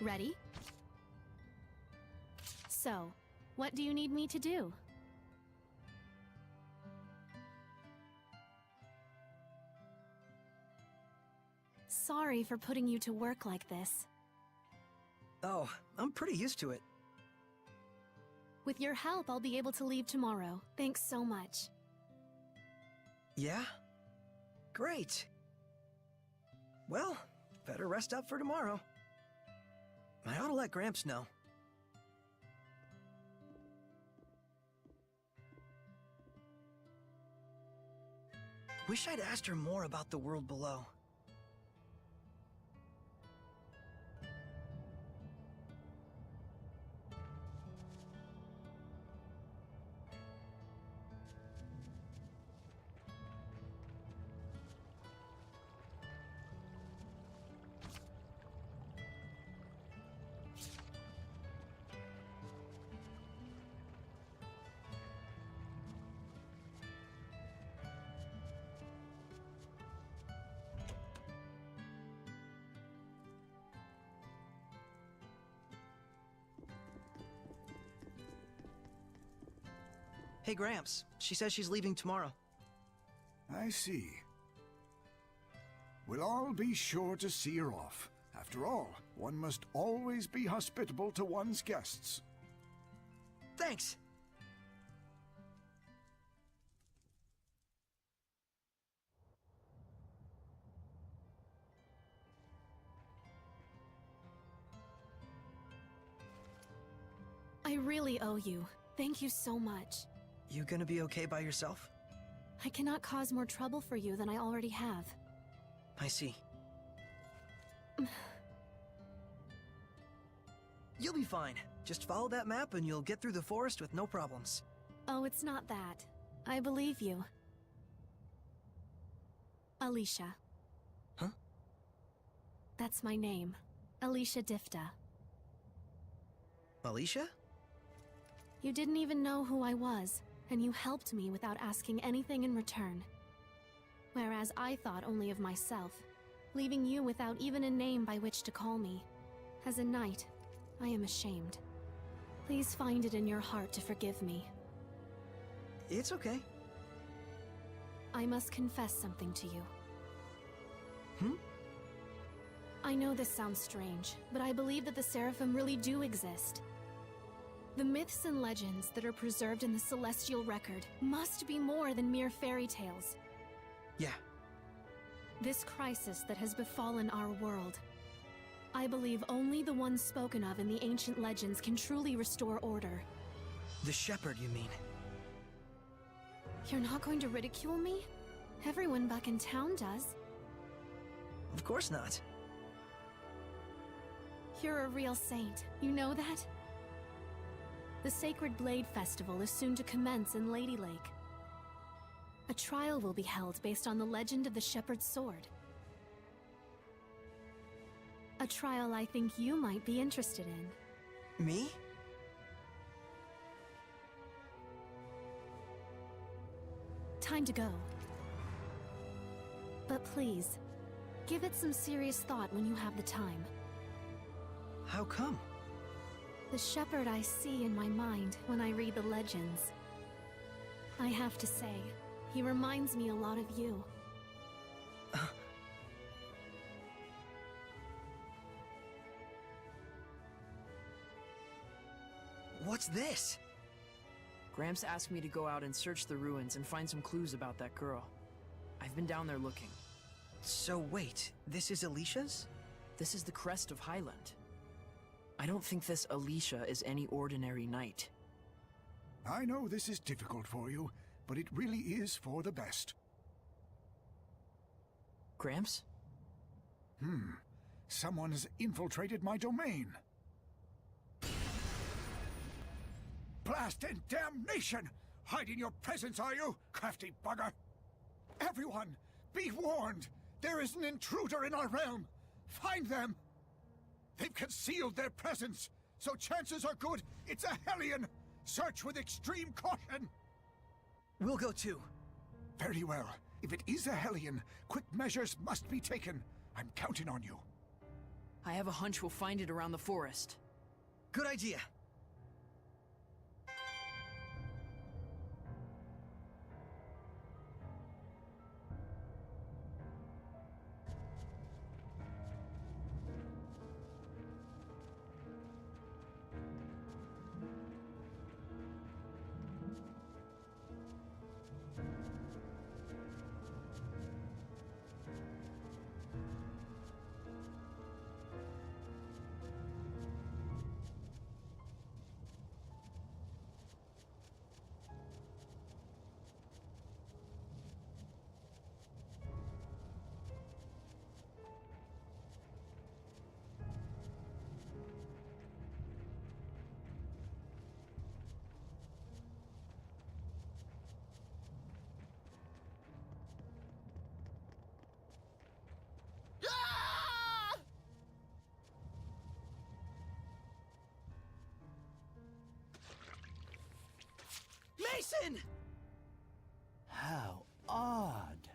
Ready? So, what do you need me to do? Sorry for putting you to work like this. Oh, I'm pretty used to it. With your help, I'll be able to leave tomorrow. Thanks so much. Yeah? Great. Well, better rest up for tomorrow. I ought to let Gramps know. Wish I'd asked her more about the world below. Hey, Gramps. She says she's leaving tomorrow. I see. We'll all be sure to see her off. After all, one must always be hospitable to one's guests. Thanks! I really owe you. Thank you so much. You gonna be okay by yourself? I cannot cause more trouble for you than I already have. I see. You'll be fine. Just follow that map and you'll get through the forest with no problems. Oh, it's not that. I believe you. Alicia. Huh? That's my name. Alicia Difta. Alicia? You didn't even know who I was, and you helped me without asking anything in return. Whereas I thought only of myself, leaving you without even a name by which to call me. As a knight, I am ashamed. Please find it in your heart to forgive me. It's okay. I must confess something to you. Hmm? I know this sounds strange, but I believe that the Seraphim really do exist. The myths and legends that are preserved in the celestial record must be more than mere fairy tales. Yeah. This crisis that has befallen our world, I believe only the ones spoken of in the ancient legends can truly restore order. The shepherd, you mean? You're not going to ridicule me? Everyone back in town does. Of course not. You're a real saint, you know that? The Sacred Blade Festival is soon to commence in Lady Lake. A trial will be held based on the legend of the Shepherd's Sword. A trial I think you might be interested in. Me? Time to go. But please, give it some serious thought when you have the time. How come? The shepherd I see in my mind when I read the legends. I have to say, he reminds me a lot of you. What's this? Gramps asked me to go out and search the ruins and find some clues about that girl. I've been down there looking. So wait, this is Alicia's? This is the crest of Highland. I don't think this Alicia is any ordinary knight. I know this is difficult for you, but it really is for the best. Gramps? Someone has infiltrated my domain. Blast and damnation! Hide in your presence, are you, crafty bugger? Everyone, be warned! There is an intruder in our realm! Find them! They've concealed their presence, so chances are good it's a Hellion! Search with extreme caution! We'll go too. Very well. If it is a Hellion, quick measures must be taken. I'm counting on you. I have a hunch we'll find it around the forest. Good idea. Mason! How odd.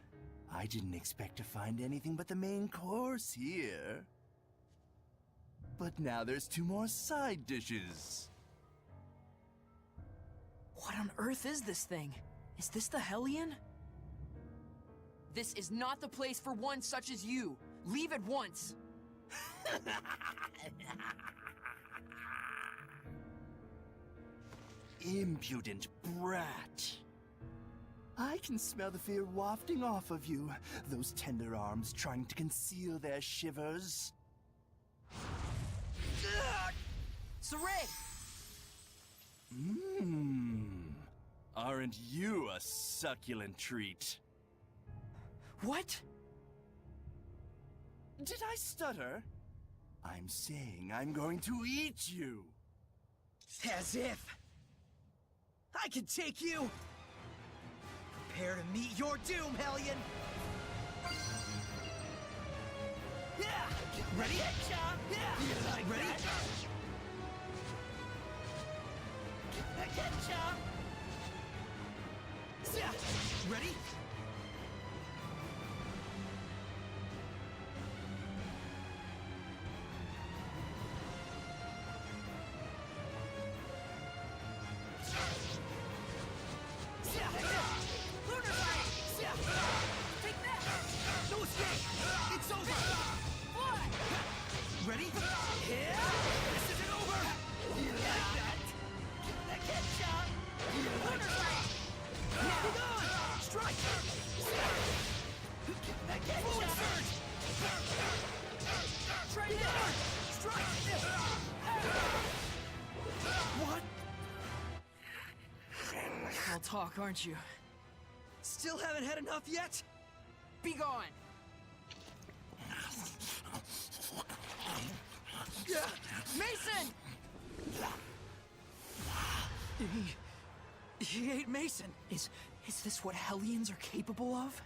I didn't expect to find anything but the main course here. But now there's 2 more side dishes. What on earth is this thing? Is this the Hellion? This is not the place for one such as you. Leave at once. Impudent brat. I can smell the fear wafting off of you, those tender arms trying to conceal their shivers. Sarid! Aren't you a succulent treat? What? Did I stutter? I'm saying I'm going to eat you. As if. I can take you! Prepare to meet your doom, Hellion! Yeah! Ready? Yeah! Ready? Yeah! Ready? Ready? Yeah! This isn't over! You like that? Hold on! Strike! Forward surge! Try it! Strike! What? I'll talk, aren't you? Still haven't had enough yet? Be gone! Mason! He ate Mason. Is this what Hellions are capable of?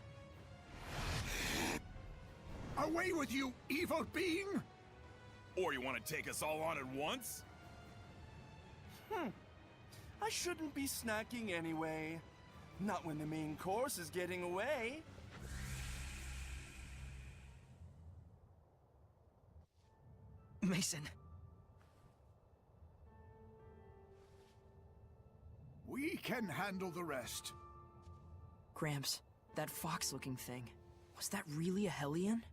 Away with you, evil being! Or you want to take us all on at once? I shouldn't be snacking anyway. Not when the main course is getting away. Mason. We can handle the rest. Gramps, that fox-looking thing, was that really a Hellion?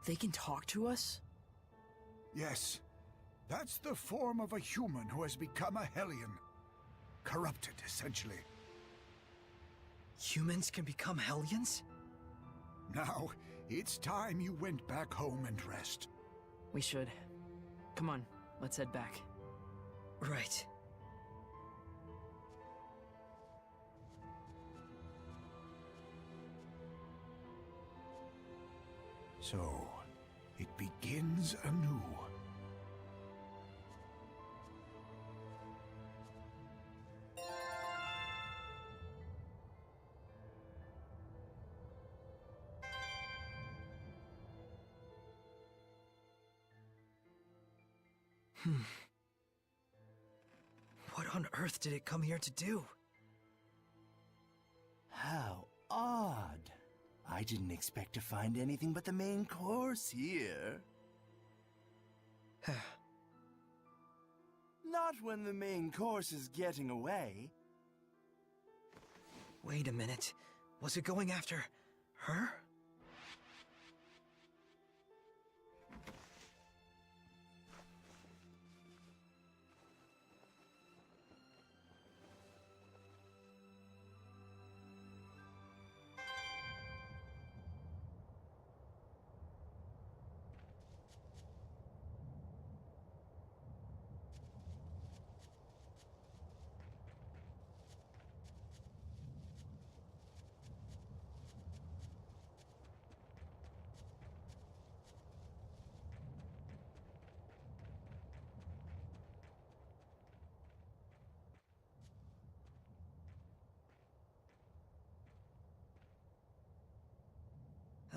They can talk to us? Yes, that's the form of a human who has become a Hellion. Corrupted, essentially. Humans can become Hellions? Now, it's time you went back home and rest. We should. Come on, let's head back. Right. So, it begins anew. What on earth did it come here to do? How odd. I didn't expect to find anything but the main course here. Not when the main course is getting away. Wait a minute. Was it going after her?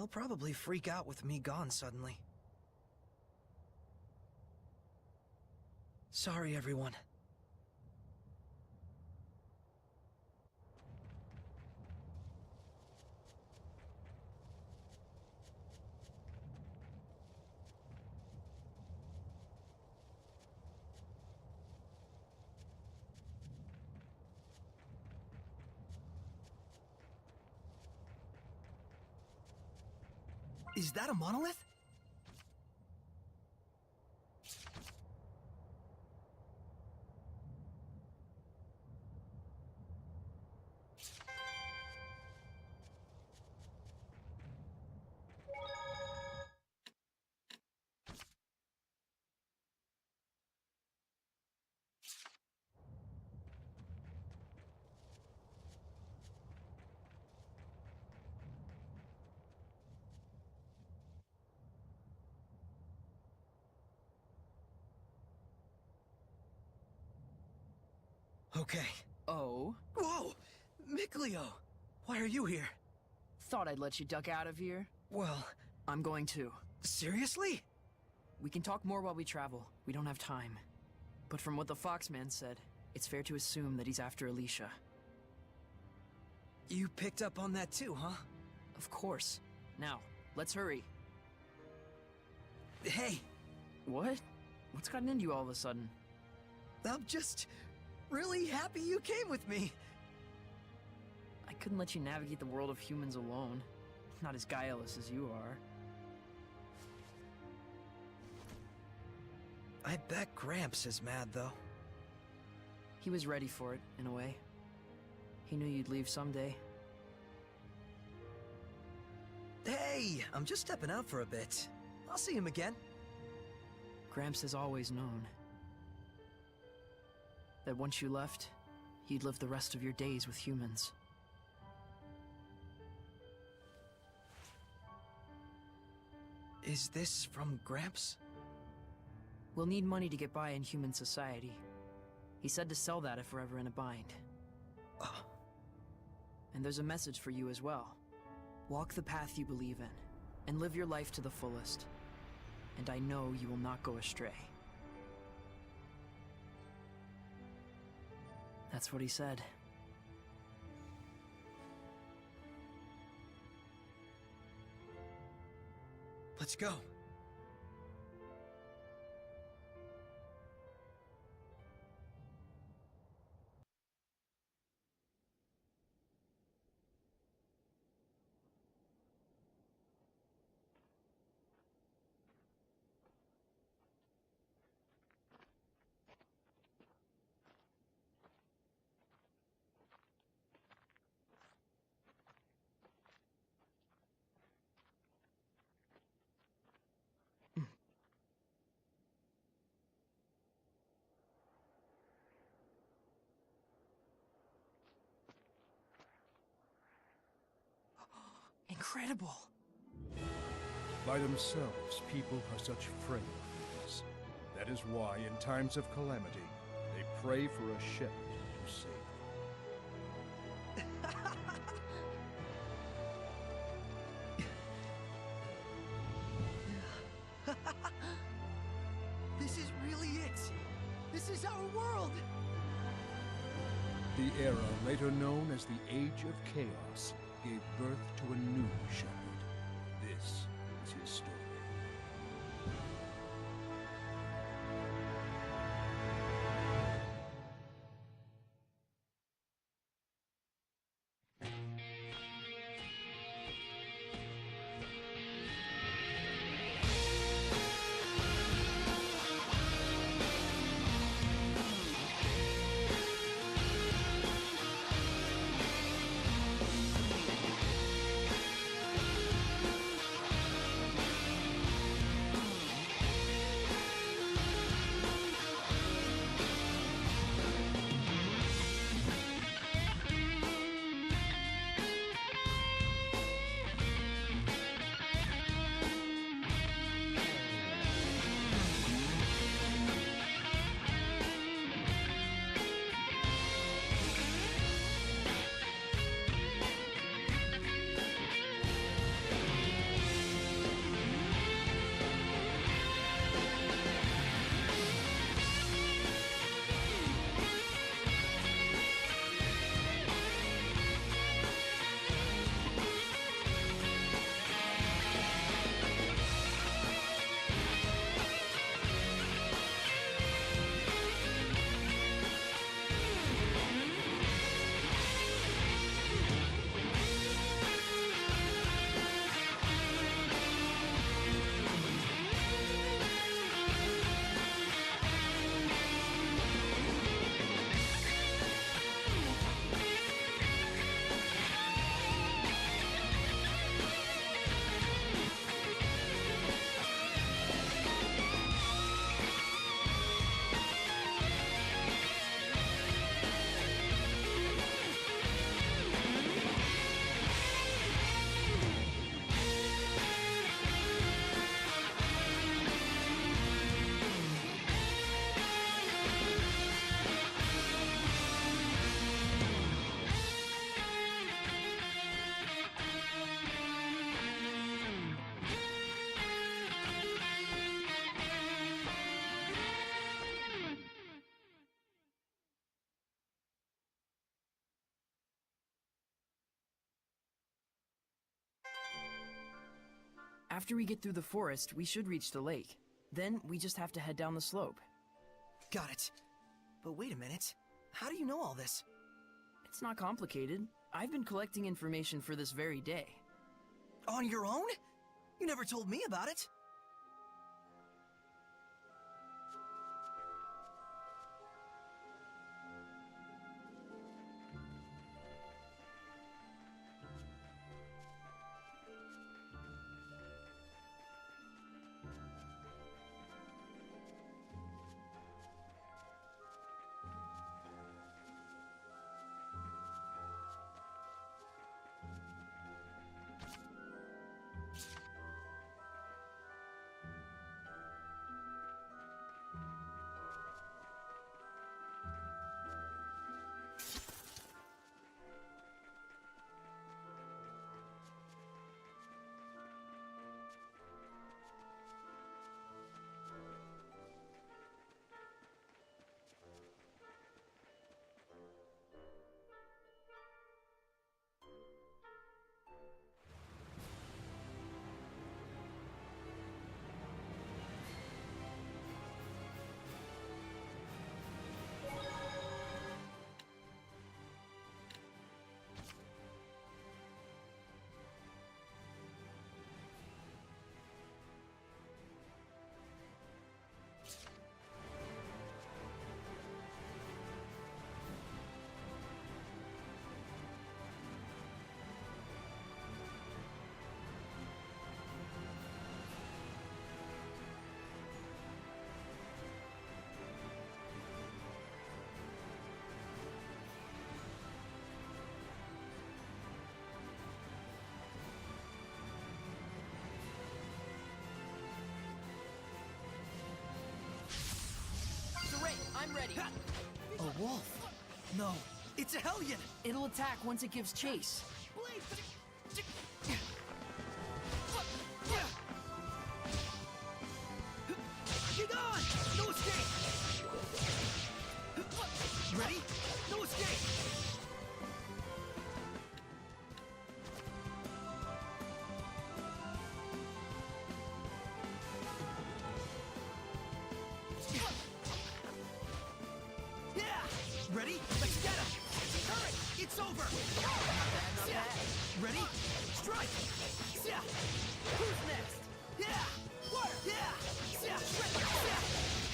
They'll probably freak out with me gone suddenly. Sorry, everyone. Is that a monolith? Okay. Oh? Whoa! Mikleo! Why are you here? Thought I'd let you duck out of here. Well, I'm going too. seriously? We can talk more while we travel. We don't have time. But from what the Foxman said, it's fair to assume that he's after Alicia. You picked up on that too, huh? Of course. Now, let's hurry. Hey, What? What's gotten into you all of a sudden? I'm just really happy you came with me. I couldn't let you navigate the world of humans alone. Not as guileless as you are. I bet Gramps is mad, though. He was ready for it, in a way. He knew you'd leave someday. Hey, I'm just stepping out for a bit. I'll see him again. Gramps has always known that once you left, you'd live the rest of your days with humans. Is this from Gramps? We'll need money to get by in human society. He said to sell that if we're ever in a bind. Oh, And there's a message for you as well. Walk the path you believe in, and live your life to the fullest. And I know you will not go astray. That's what he said. let's go. Incredible! By themselves, people are such frail things. That is why, in times of calamity, they pray for a shepherd to save them. This is really it. This is our world. The era later known as the Age of Chaos gave birth to a new shepherd. This is his story. After we get through the forest, we should reach the lake. Then we just have to head down the slope. Got it. But wait a minute. How do you know all this? It's not complicated. I've been collecting information for this very day. On your own? You never told me about it. I'm ready. A wolf? No, it's a hellion! It'll attack once it gives chase. Get on! No escape! Ready? No escape! It's over! Ready? Strike! Yeah! Who's next? Yeah! What? Yeah! Yeah!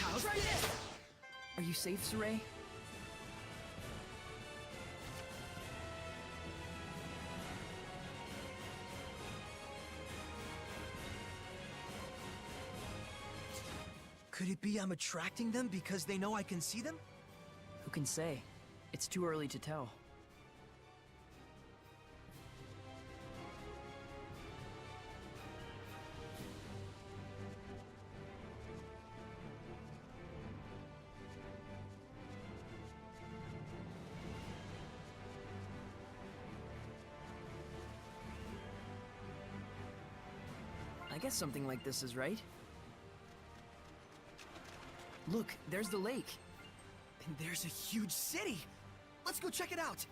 How's this? Are you safe, Saray? Could it be I'm attracting them because they know I can see them? Who can say? It's too early to tell. I guess something like this is right. Look, there's the lake. And there's a huge city! Let's go check it out!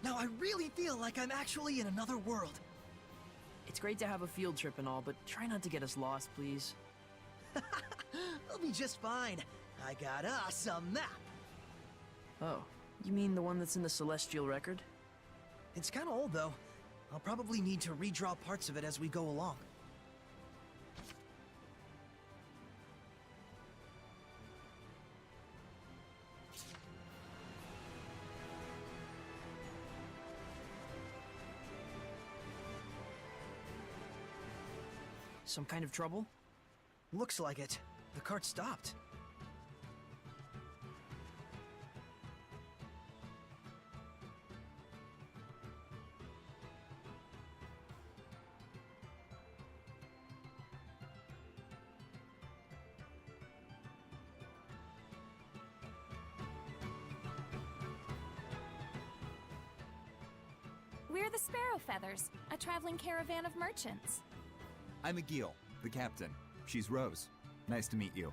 Now I really feel like I'm actually in another world. It's great to have a field trip and all, but try not to get us lost, please. We'll be just fine. I got us a map. Oh, you mean the one that's in the Celestial Record? It's kinda old though. I'll probably need to redraw parts of it as we go along. Some kind of trouble? Looks like it. The cart stopped. We're the Sparrow Feathers, a traveling caravan of merchants. I'm Agil, the captain. She's Rose. Nice to meet you.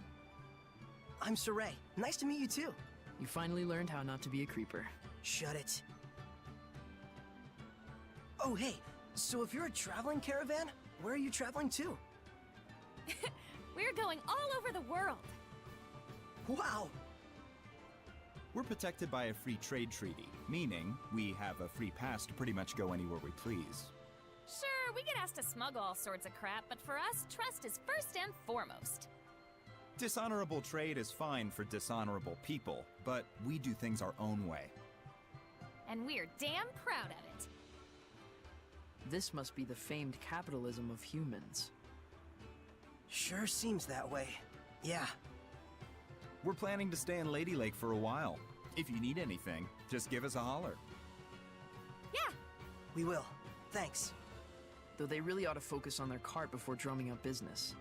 I'm Saray. Nice to meet you too. You finally learned how not to be a creeper. Shut it. Oh, hey. So if you're a traveling caravan, where are you traveling to? We're going all over the world. Wow. We're protected by a free trade treaty, meaning we have a free pass to pretty much go anywhere we please. Sure, we get asked to smuggle all sorts of crap, but for us, trust is first and foremost. Dishonorable trade is fine for dishonorable people, but we do things our own way. And we're damn proud of it. This must be the famed capitalism of humans. Sure seems that way. Yeah. We're planning to stay in Lady Lake for a while. If you need anything, just give us a holler. Yeah. We will. Thanks. Though they really ought to focus on their cart before drumming up business.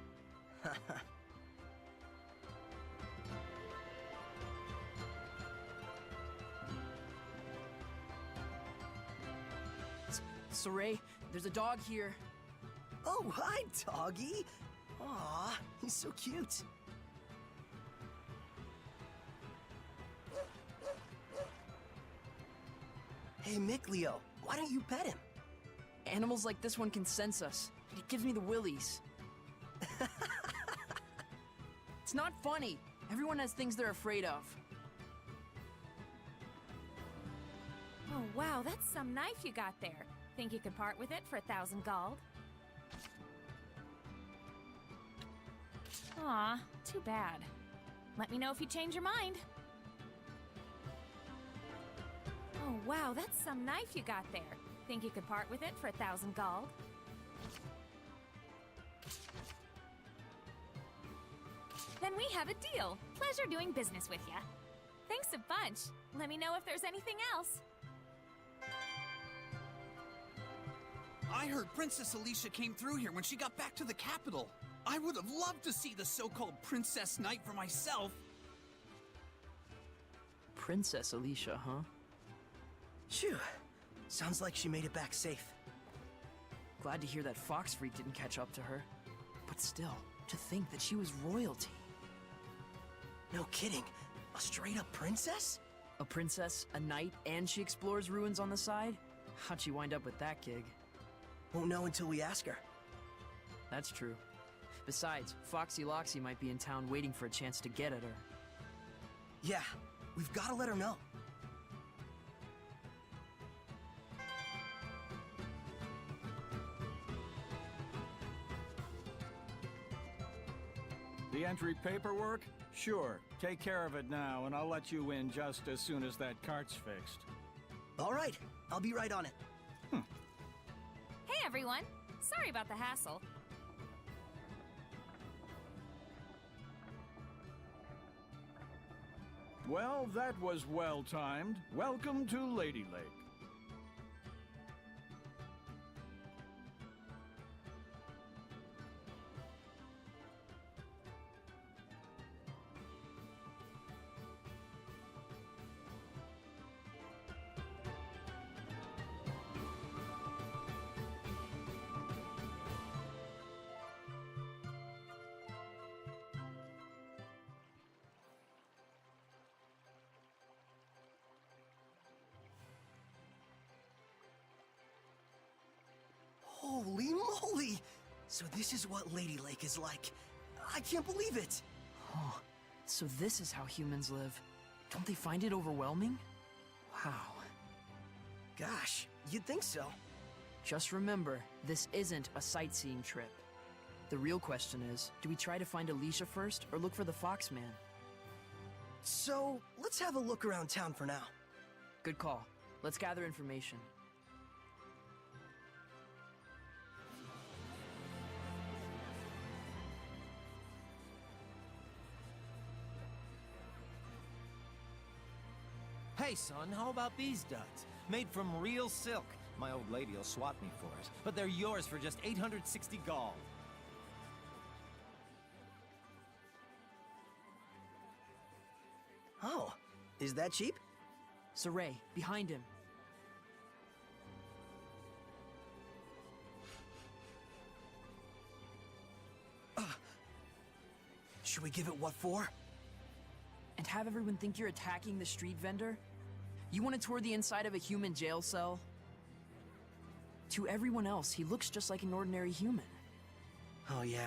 Saray, there's a dog here. Oh, hi, doggy. Aw, he's so cute. Hey, Mickleo, why don't you pet him? Animals like this one can sense us. It gives me the willies. It's not funny. Everyone has things they're afraid of. Oh, wow, that's some knife you got there. Think you could part with it for 1,000 gold? Aw, too bad. Let me know if you change your mind. Oh, wow, that's some knife you got there. Think you could part with it for 1,000 gold? Then we have a deal. Pleasure doing business with ya. Thanks a bunch. Let me know if there's anything else. I heard Princess Alicia came through here when she got back to the capital. I would have loved to see the so-called Princess Knight for myself. Princess Alicia, huh? Phew. Sounds like she made it back safe. Glad to hear that fox freak didn't catch up to her. But still, to think that she was royalty. No kidding. A straight-up princess? A princess, a knight, and she explores ruins on the side? How'd she wind up with that gig? Won't know until we ask her. That's true. Besides, Foxy Loxy might be in town waiting for a chance to get at her. Yeah, we've gotta let her know. The entry paperwork? Sure. Take care of it now, and I'll let you in just as soon as that cart's fixed. All right, I'll be right on it. Hey everyone! Sorry about the hassle. Well, that was well-timed. Welcome to Lady Lake. Holy moly! So this is what Lady Lake is like. I can't believe it! Oh, so this is how humans live. Don't they find it overwhelming? Wow. Gosh, you'd think so. Just remember, this isn't a sightseeing trip. The real question is, do we try to find Alicia first, or look for the Foxman? So, let's have a look around town for now. Good call. Let's gather information. Hey son, how about these duds? Made from real silk. My old lady'll swat me for it, but they're yours for just 860 gold. Oh, is that cheap? Saray, behind him. Should we give it what for? And have everyone think you're attacking the street vendor? You want to tour the inside of a human jail cell? To everyone else, he looks just like an ordinary human. Oh yeah.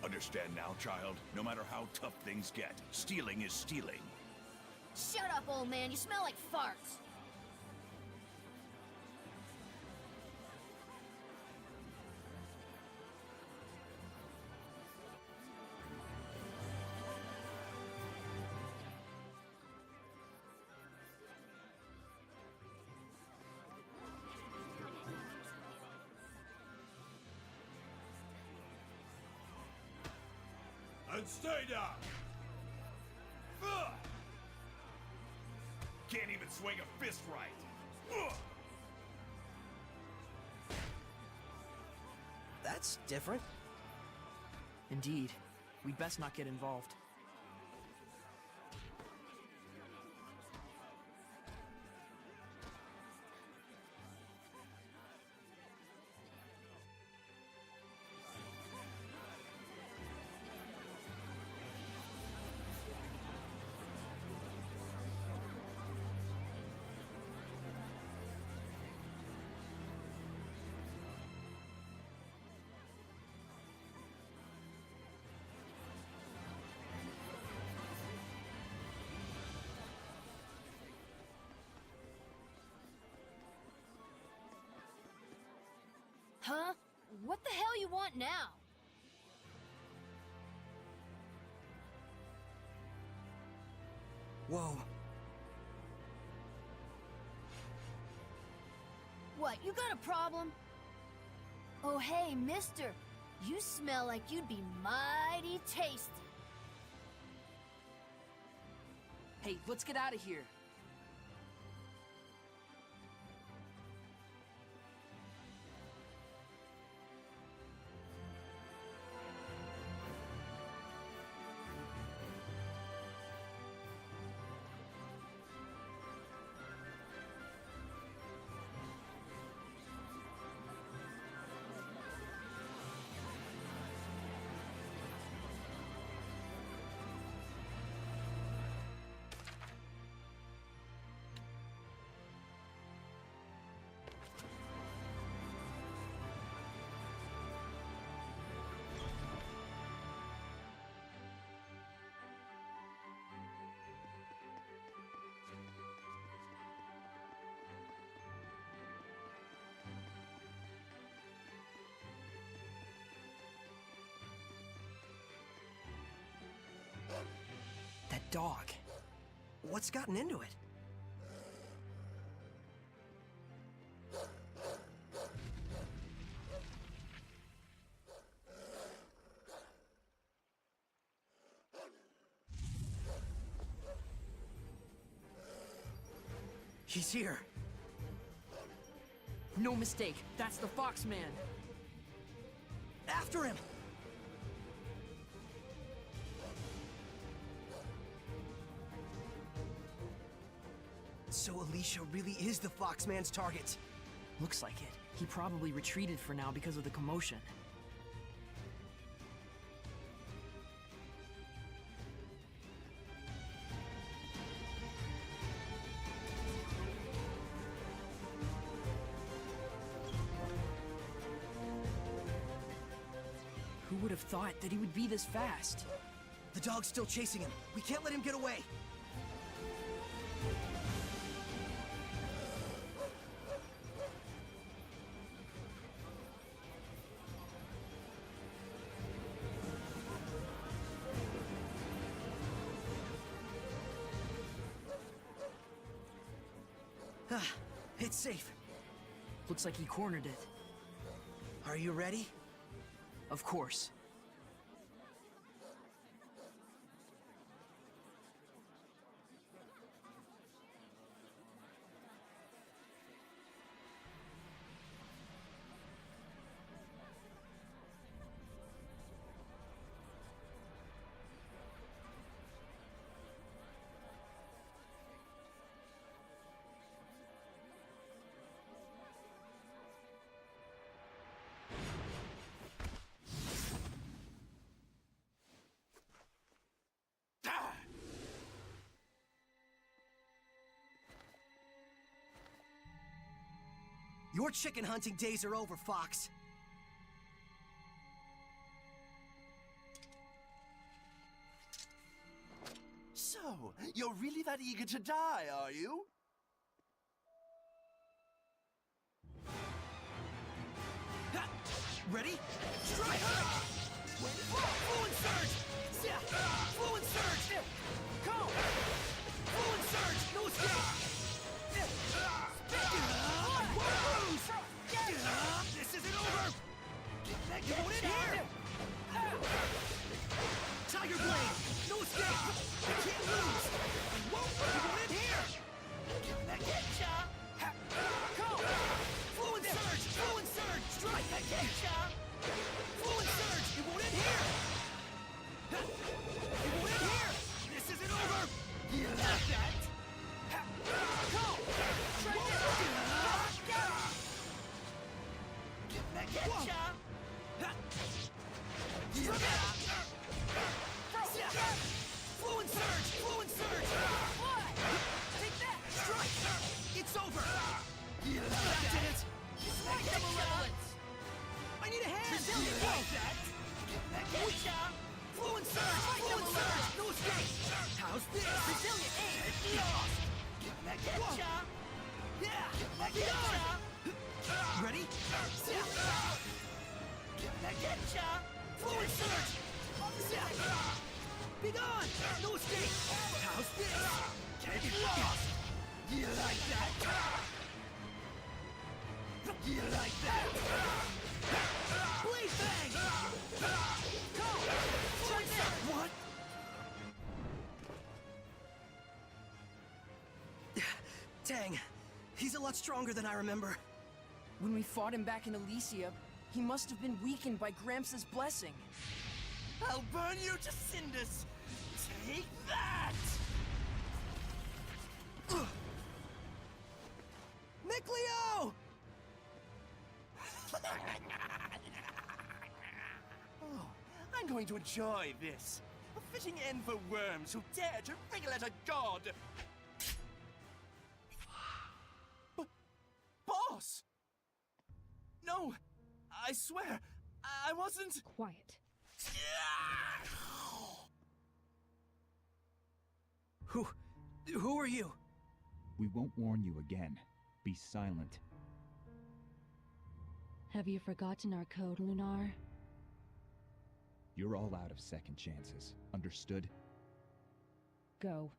Understand now, child? No matter how tough things get, stealing is stealing. Shut up, old man. You smell like farts. And stay down! Ugh! Can't even swing a fist right! Ugh! That's different. Indeed. We'd best not get involved. Huh? What the hell you want now? Whoa. What, you got a problem? Oh hey, mister. You smell like you'd be mighty tasty. Hey, let's get out of here. That dog. What's gotten into it? He's here. No mistake, that's the Foxman. After him! So Alicia really is the Foxman's target. Looks like it. He probably retreated for now because of the commotion. Who would have thought that he would be this fast? The dog's still chasing him. We can't let him get away. It's safe. Looks like he cornered it. Are you ready? Of course. Your chicken hunting days are over, Fox. So, you're really that eager to die, are you? Ready? Strike! Fluent surge! Fluent surge! Go! Fluent surge! No escape! This isn't over! You won't in here! Tiger Blade! No escape! I can't lose! You won't in here! Go! Fluent surge! Fluent surge! Strike! Fluent surge! You won't in here! You won't in here! This isn't over! You like that? Go! Strike it! Fluent surge! Fluent surge! What? Take that! Strike! It's over! That did it! I need a hand! Like that! Fluent surge! Fluent surge! No escape! How's this? Brazilian aim! Lost! Yeah! Ready? Fluid surge! Be gone! No escape! How's this? Get lost! You like that? You like that? Blade bang! Go! What? Dang, he's a lot stronger than I remember. When we fought him back in Elysia, he must have been weakened by Gramps' blessing. I'll burn you to cinders! Take that! Nick Leo! Oh, I'm going to enjoy this. A fitting end for worms who dare to wriggle at a god! Boss! No! I swear, I wasn't... Quiet. Who are you? We won't warn you again. Be silent. Have you forgotten our code, Lunar? You're all out of second chances. Understood? Go.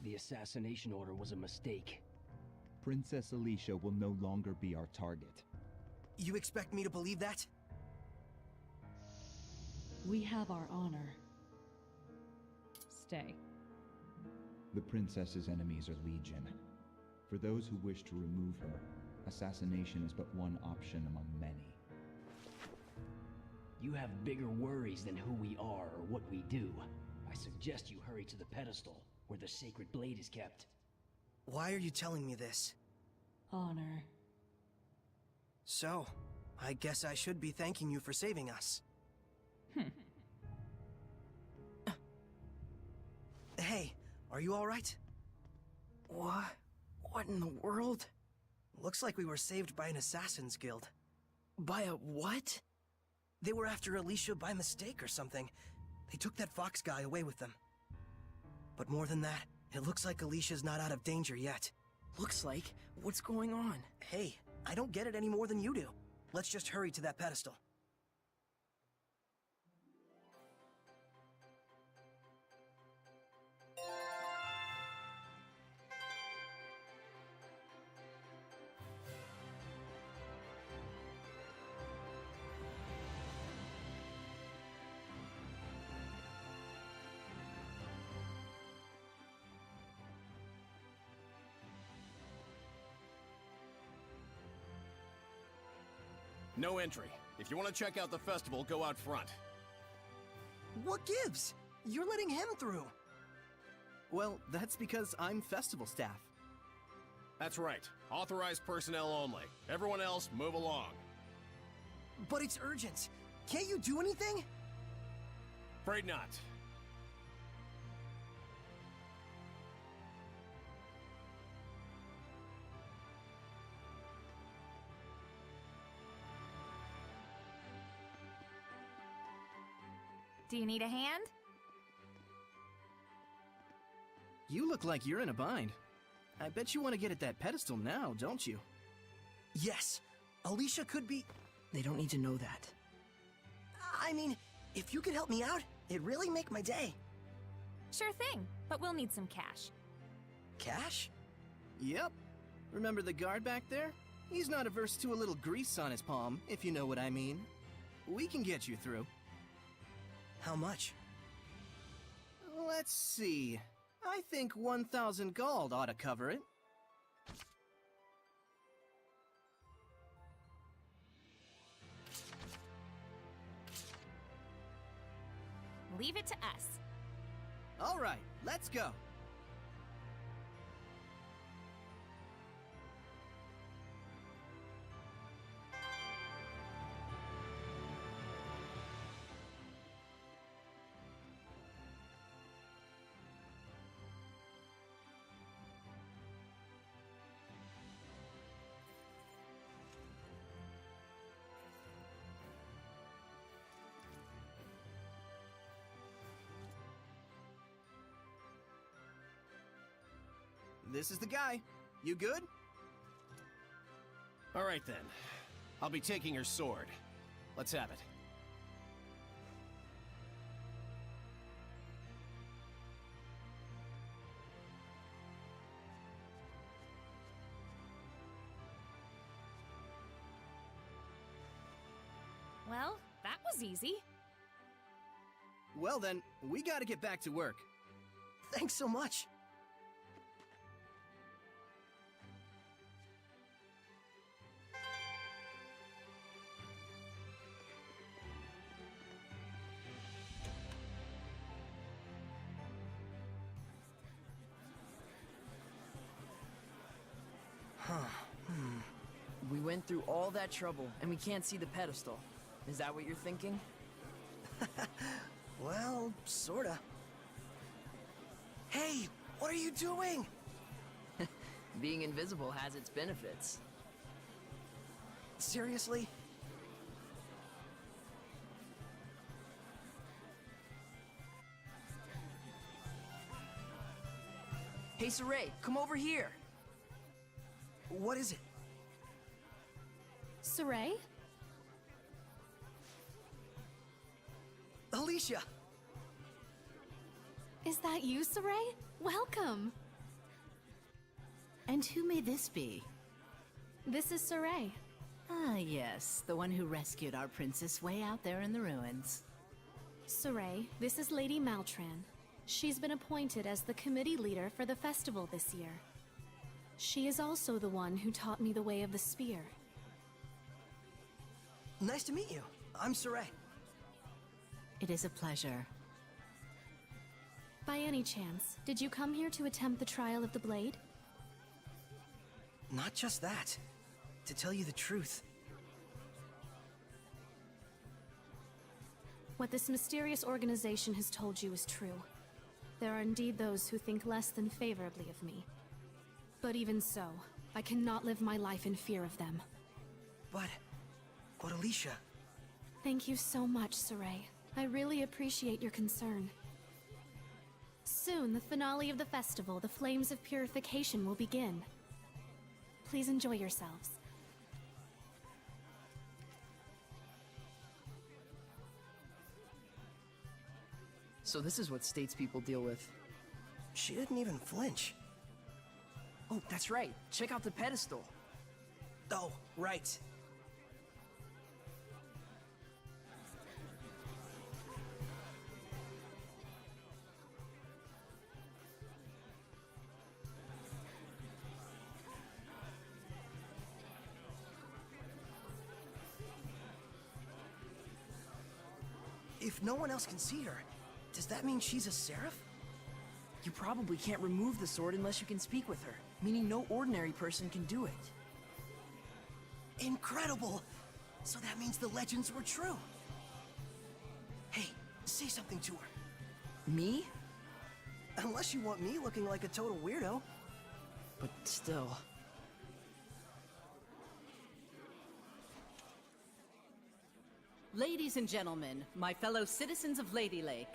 The assassination order was a mistake. Princess Alicia will no longer be our target. You expect me to believe that? We have our honor. Stay. The princess's enemies are legion. For those who wish to remove her, assassination is but one option among many. You have bigger worries than who we are or what we do. I suggest you hurry to the pedestal, where the sacred blade is kept. Why are you telling me this? Honor. So, I guess I should be thanking you for saving us. Hey, are you alright? What in the world? Looks like we were saved by an assassin's guild. By a what? They were after Alicia by mistake or something. They took that Fox guy away with them. But more than that, it looks like Alicia's not out of danger yet. Looks like? What's going on? Hey, I don't get it any more than you do. Let's just hurry to that pedestal. No entry. If you want to check out the festival, go out front. What gives? You're letting him through. Well, that's because I'm festival staff. That's right. Authorized personnel only. Everyone else, move along. But it's urgent. Can't you do anything? Afraid not. Do you need a hand? You look like you're in a bind. I bet you want to get at that pedestal now, don't you? Yes. Alicia could be... They don't need to know that. I mean, if you could help me out, it'd really make my day. Sure thing, but we'll need some cash. Cash? Yep. Remember the guard back there? He's not averse to a little grease on his palm, if you know what I mean. We can get you through. How much? Let's see. I think 1,000 gold ought to cover it. Leave it to us. All right, let's go. This is the guy. You good? All right then. I'll be taking her sword. Let's have it. Well, that was easy. Well then, we gotta get back to work. Thanks so much. We went through all that trouble, and we can't see the pedestal. Is that what you're thinking? Well, sorta. Hey, what are you doing? Being invisible has its benefits. Seriously? Hey, Saray, come over here. What is it? Saray? Alicia! Is that you, Saray? Welcome! And who may this be? This is Saray. Ah, yes, the one who rescued our princess way out there in the ruins. Saray, this is Lady Maltran. She's been appointed as the committee leader for the festival this year. She is also the one who taught me the way of the spear. Nice to meet you. I'm Saray. It is a pleasure. By any chance, did you come here to attempt the trial of the blade? Not just that. To tell you the truth. What this mysterious organization has told you is true. There are indeed those who think less than favorably of me. But even so, I cannot live my life in fear of them. But Alicia... Thank you so much, Saray. I really appreciate your concern. Soon, the finale of the festival, the Flames of Purification, will begin. Please enjoy yourselves. So this is what statespeople deal with. She didn't even flinch. Oh, that's right. Check out the pedestal. Oh, right. If no one else can see her, does that mean she's a seraph? You probably can't remove the sword unless you can speak with her, meaning no ordinary person can do it. Incredible! So that means the legends were true. Hey, say something to her. Me? Unless you want me looking like a total weirdo. But still... Ladies and gentlemen, my fellow citizens of Lady Lake.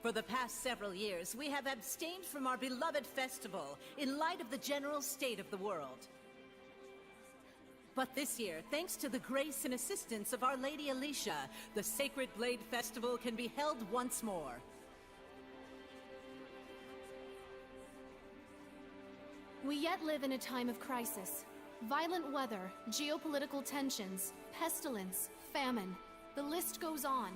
For the past several years, we have abstained from our beloved festival in light of the general state of the world. But this year, thanks to the grace and assistance of Our Lady Alicia, the Sacred Blade Festival can be held once more. We yet live in a time of crisis. Violent weather, geopolitical tensions, pestilence, famine. The list goes on.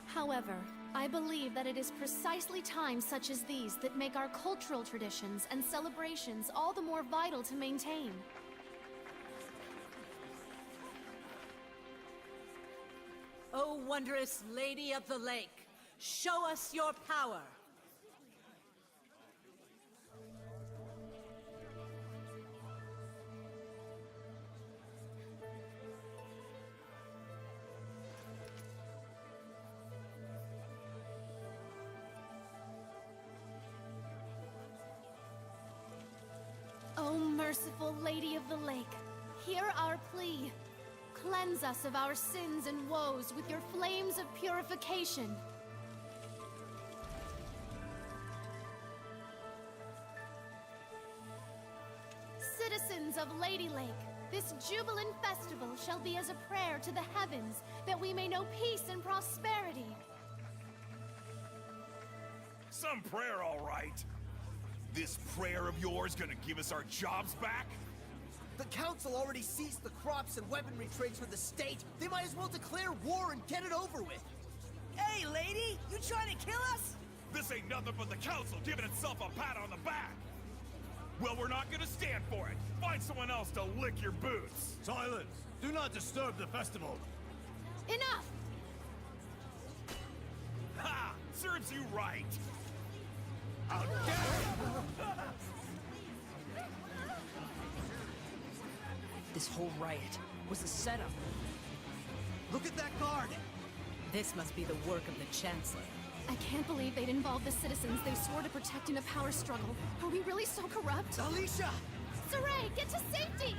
However, I believe that it is precisely times such as these that make our cultural traditions and celebrations all the more vital to maintain. O wondrous Lady of the Lake, show us your power! O merciful Lady of the Lake, hear our plea. Cleanse us of our sins and woes with your flames of purification. Citizens of Lady Lake, this jubilant festival shall be as a prayer to the heavens that we may know peace and prosperity. Some prayer, all right. This prayer of yours gonna give us our jobs back? The council already seized the crops and weaponry trades for the state. They might as well declare war and get it over with. Hey, lady! You trying to kill us? This ain't nothing but the council giving itself a pat on the back. Well, we're not gonna stand for it. Find someone else to lick your boots. Silence! Do not disturb the festival. Enough! Ha! Sir serves you right! How dare This whole riot was a setup. Look at that guard! This must be the work of the Chancellor. I can't believe they'd involve the citizens they swore to protect in a power struggle. Are we really so corrupt? Alicia! Saray, get to safety!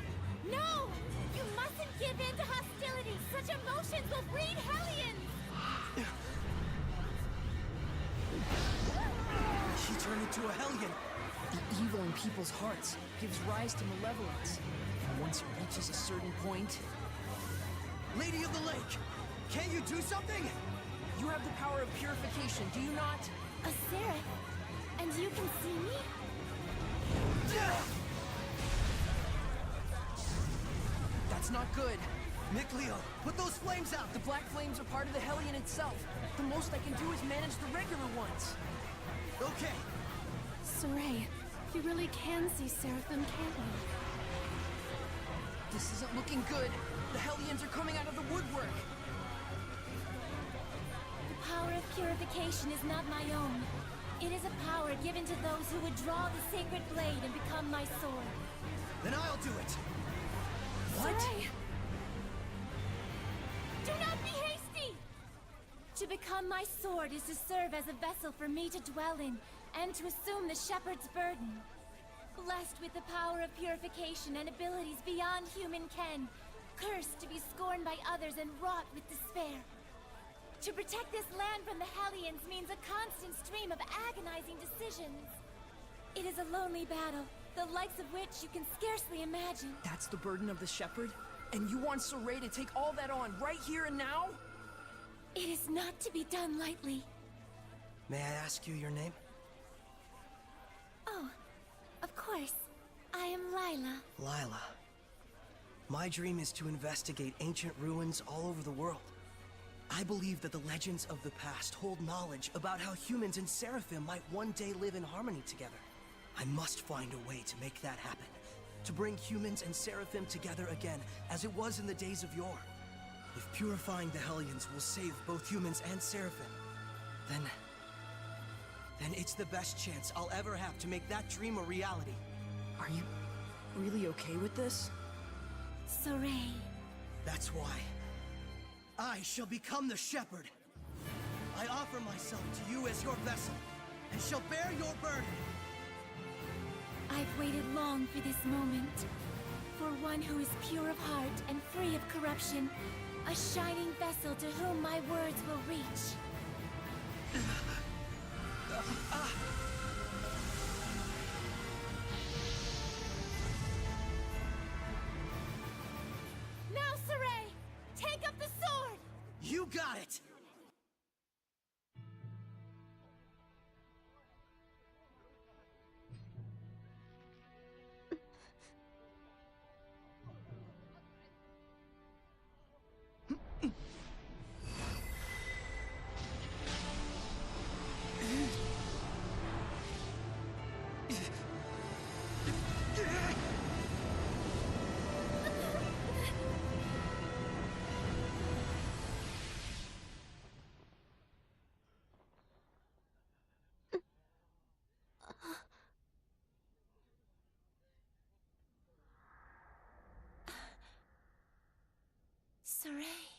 No! You mustn't give in to hostility! Such emotions will breed hellions! She turned into a hellion! The evil in people's hearts gives rise to malevolence. And once it reaches a certain point... Lady of the Lake! Can't you do something? You have the power of purification, do you not? A seraph? And you can see me? That's not good. Nick Leo, put those flames out! The black flames are part of the Hellion itself. The most I can do is manage the regular ones. Okay. Saray, you really can see Seraphim, can't you? This isn't looking good. The Hellions are coming out of the woodwork. The power of purification is not my own. It is a power given to those who would draw the sacred blade and become my sword. Then I'll do it! What? Saray! Do not be hasty! To become my sword is to serve as a vessel for me to dwell in, and to assume the shepherd's burden. Blessed with the power of purification and abilities beyond human ken, cursed to be scorned by others and wrought with despair. To protect this land from the Hellions means a constant stream of agonizing decisions. It is a lonely battle, the likes of which you can scarcely imagine. That's the burden of the shepherd? And you want Saray to take all that on right here and now? It is not to be done lightly. May I ask you your name? Oh, of course. I am Lila. Lila. My dream is to investigate ancient ruins all over the world. I believe that the legends of the past hold knowledge about how humans and Seraphim might one day live in harmony together. I must find a way to make that happen. To bring humans and Seraphim together again, as it was in the days of yore. If purifying the Hellions will save both humans and Seraphim, then it's the best chance I'll ever have to make that dream a reality. Are you really okay with this? Saray. That's why I shall become the shepherd. I offer myself to you as your vessel, and shall bear your burden. I've waited long for this moment. For one who is pure of heart and free of corruption. A shining vessel to whom my words will reach. Now, Saray! Take up the sword! You got it! Saray.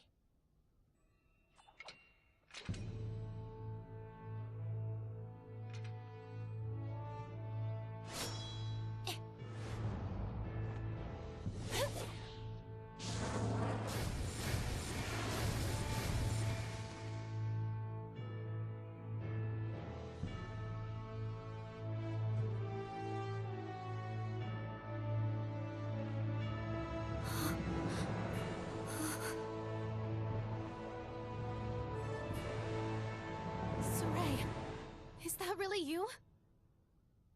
Is that really you?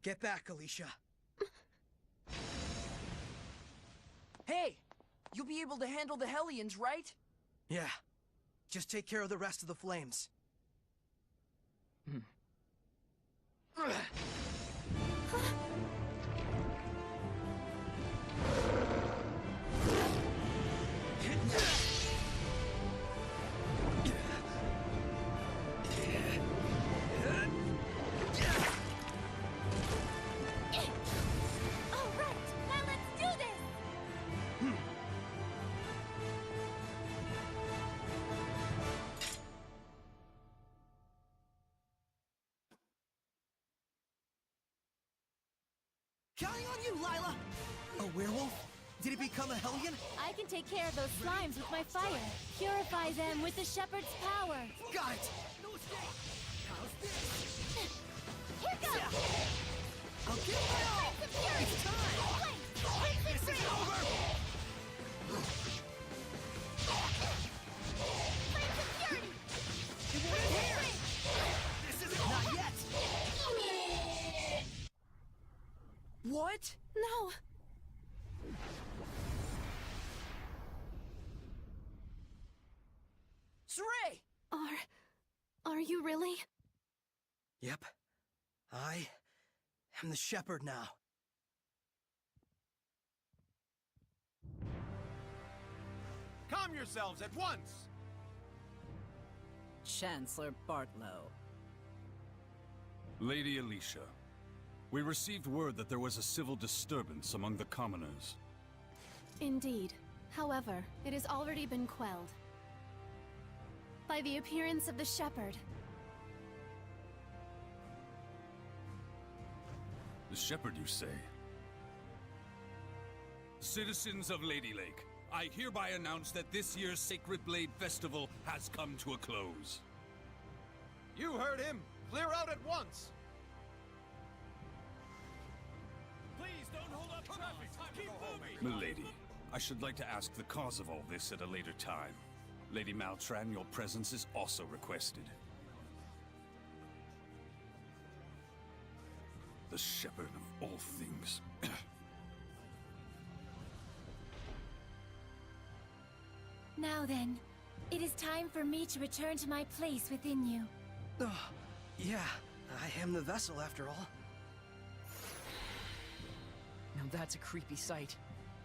Get back, Alicia. Hey! You'll be able to handle the Hellions, right? Yeah. Just take care of the rest of the flames. Counting on you, Lila! A werewolf? Did it become a hellion? I can take care of those slimes with my fire. Purify them with the shepherd's power. Got it! Here goes! I'll give it my all! It's time! Wait! This isn't over! Flames of Fury! It won't here! This isn't not yet! What? No! Saray! Are you really? Yep. I am the shepherd now. Calm yourselves at once! Chancellor Bartlow. Lady Alicia, we received word that there was a civil disturbance among the commoners. Indeed. However, it has already been quelled by the appearance of the shepherd. The shepherd, you say? Citizens of Lady Lake, I hereby announce that this year's Sacred Blade Festival has come to a close. You heard him! Clear out at once! Please don't hold up traffic! Keep moving! Milady, I should like to ask the cause of all this at a later time. Lady Maltran, your presence is also requested. The shepherd of all things. Now then, it is time for me to return to my place within you. Yeah, I am the vessel after all. Now that's a creepy sight.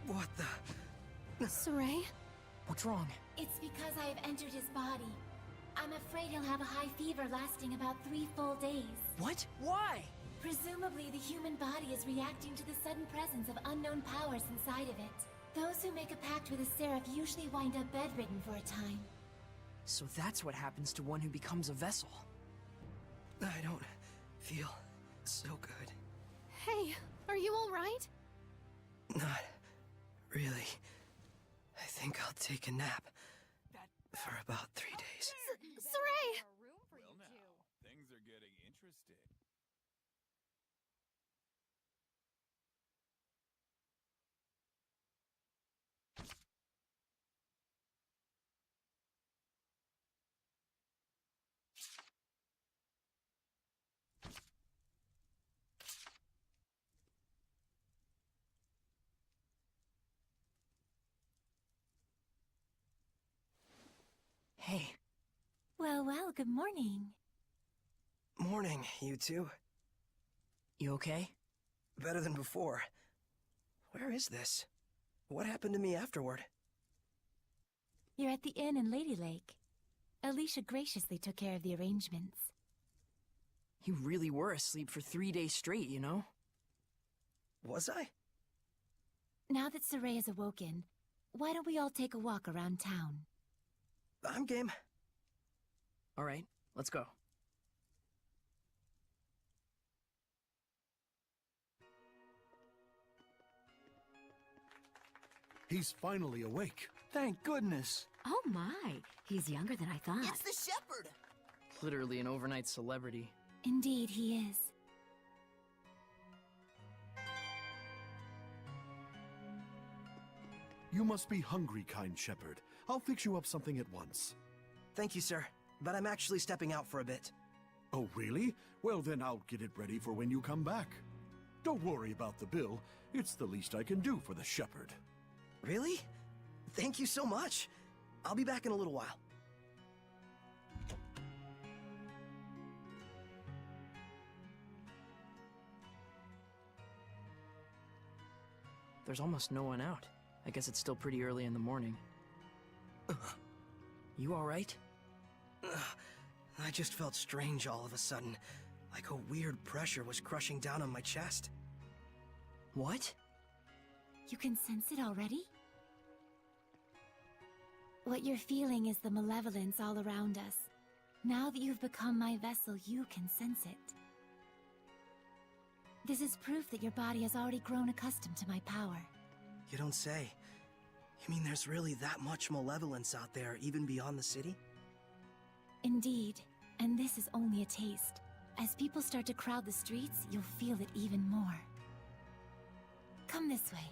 What the? Saray? What's wrong? It's because I have entered his body. I'm afraid he'll have a high fever lasting about 3 full days. What? Why? Presumably, the human body is reacting to the sudden presence of unknown powers inside of it. Those who make a pact with a seraph usually wind up bedridden for a time. So that's what happens to one who becomes a vessel. I don't feel so good. Hey, are you alright? Not really. I think I'll take a nap for about 3 days. Saray! Well now, things are getting interesting. Hey. Well, good morning. Morning, you two. You okay? Better than before. Where is this? What happened to me afterward? You're at the inn in Lady Lake. Alicia graciously took care of the arrangements. You really were asleep for 3 days straight, you know? Was I? Now that Saray is awoken, why don't we all take a walk around town? I'm game. All right, let's go. He's finally awake. Thank goodness. Oh my, he's younger than I thought. It's the shepherd! Literally an overnight celebrity. Indeed, he is. You must be hungry, kind shepherd. I'll fix you up something at once. Thank you, sir. But I'm actually stepping out for a bit. Oh, really? Well, then I'll get it ready for when you come back. Don't worry about the bill. It's the least I can do for the shepherd. Really? Thank you so much. I'll be back in a little while. There's almost no one out. I guess it's still pretty early in the morning. You alright? I just felt strange all of a sudden. Like a weird pressure was crushing down on my chest. What? You can sense it already? What you're feeling is the malevolence all around us. Now that you've become my vessel, you can sense it. This is proof that your body has already grown accustomed to my power. You don't say. You mean there's really that much malevolence out there, even beyond the city? Indeed, and this is only a taste. As people start to crowd the streets, you'll feel it even more. Come this way.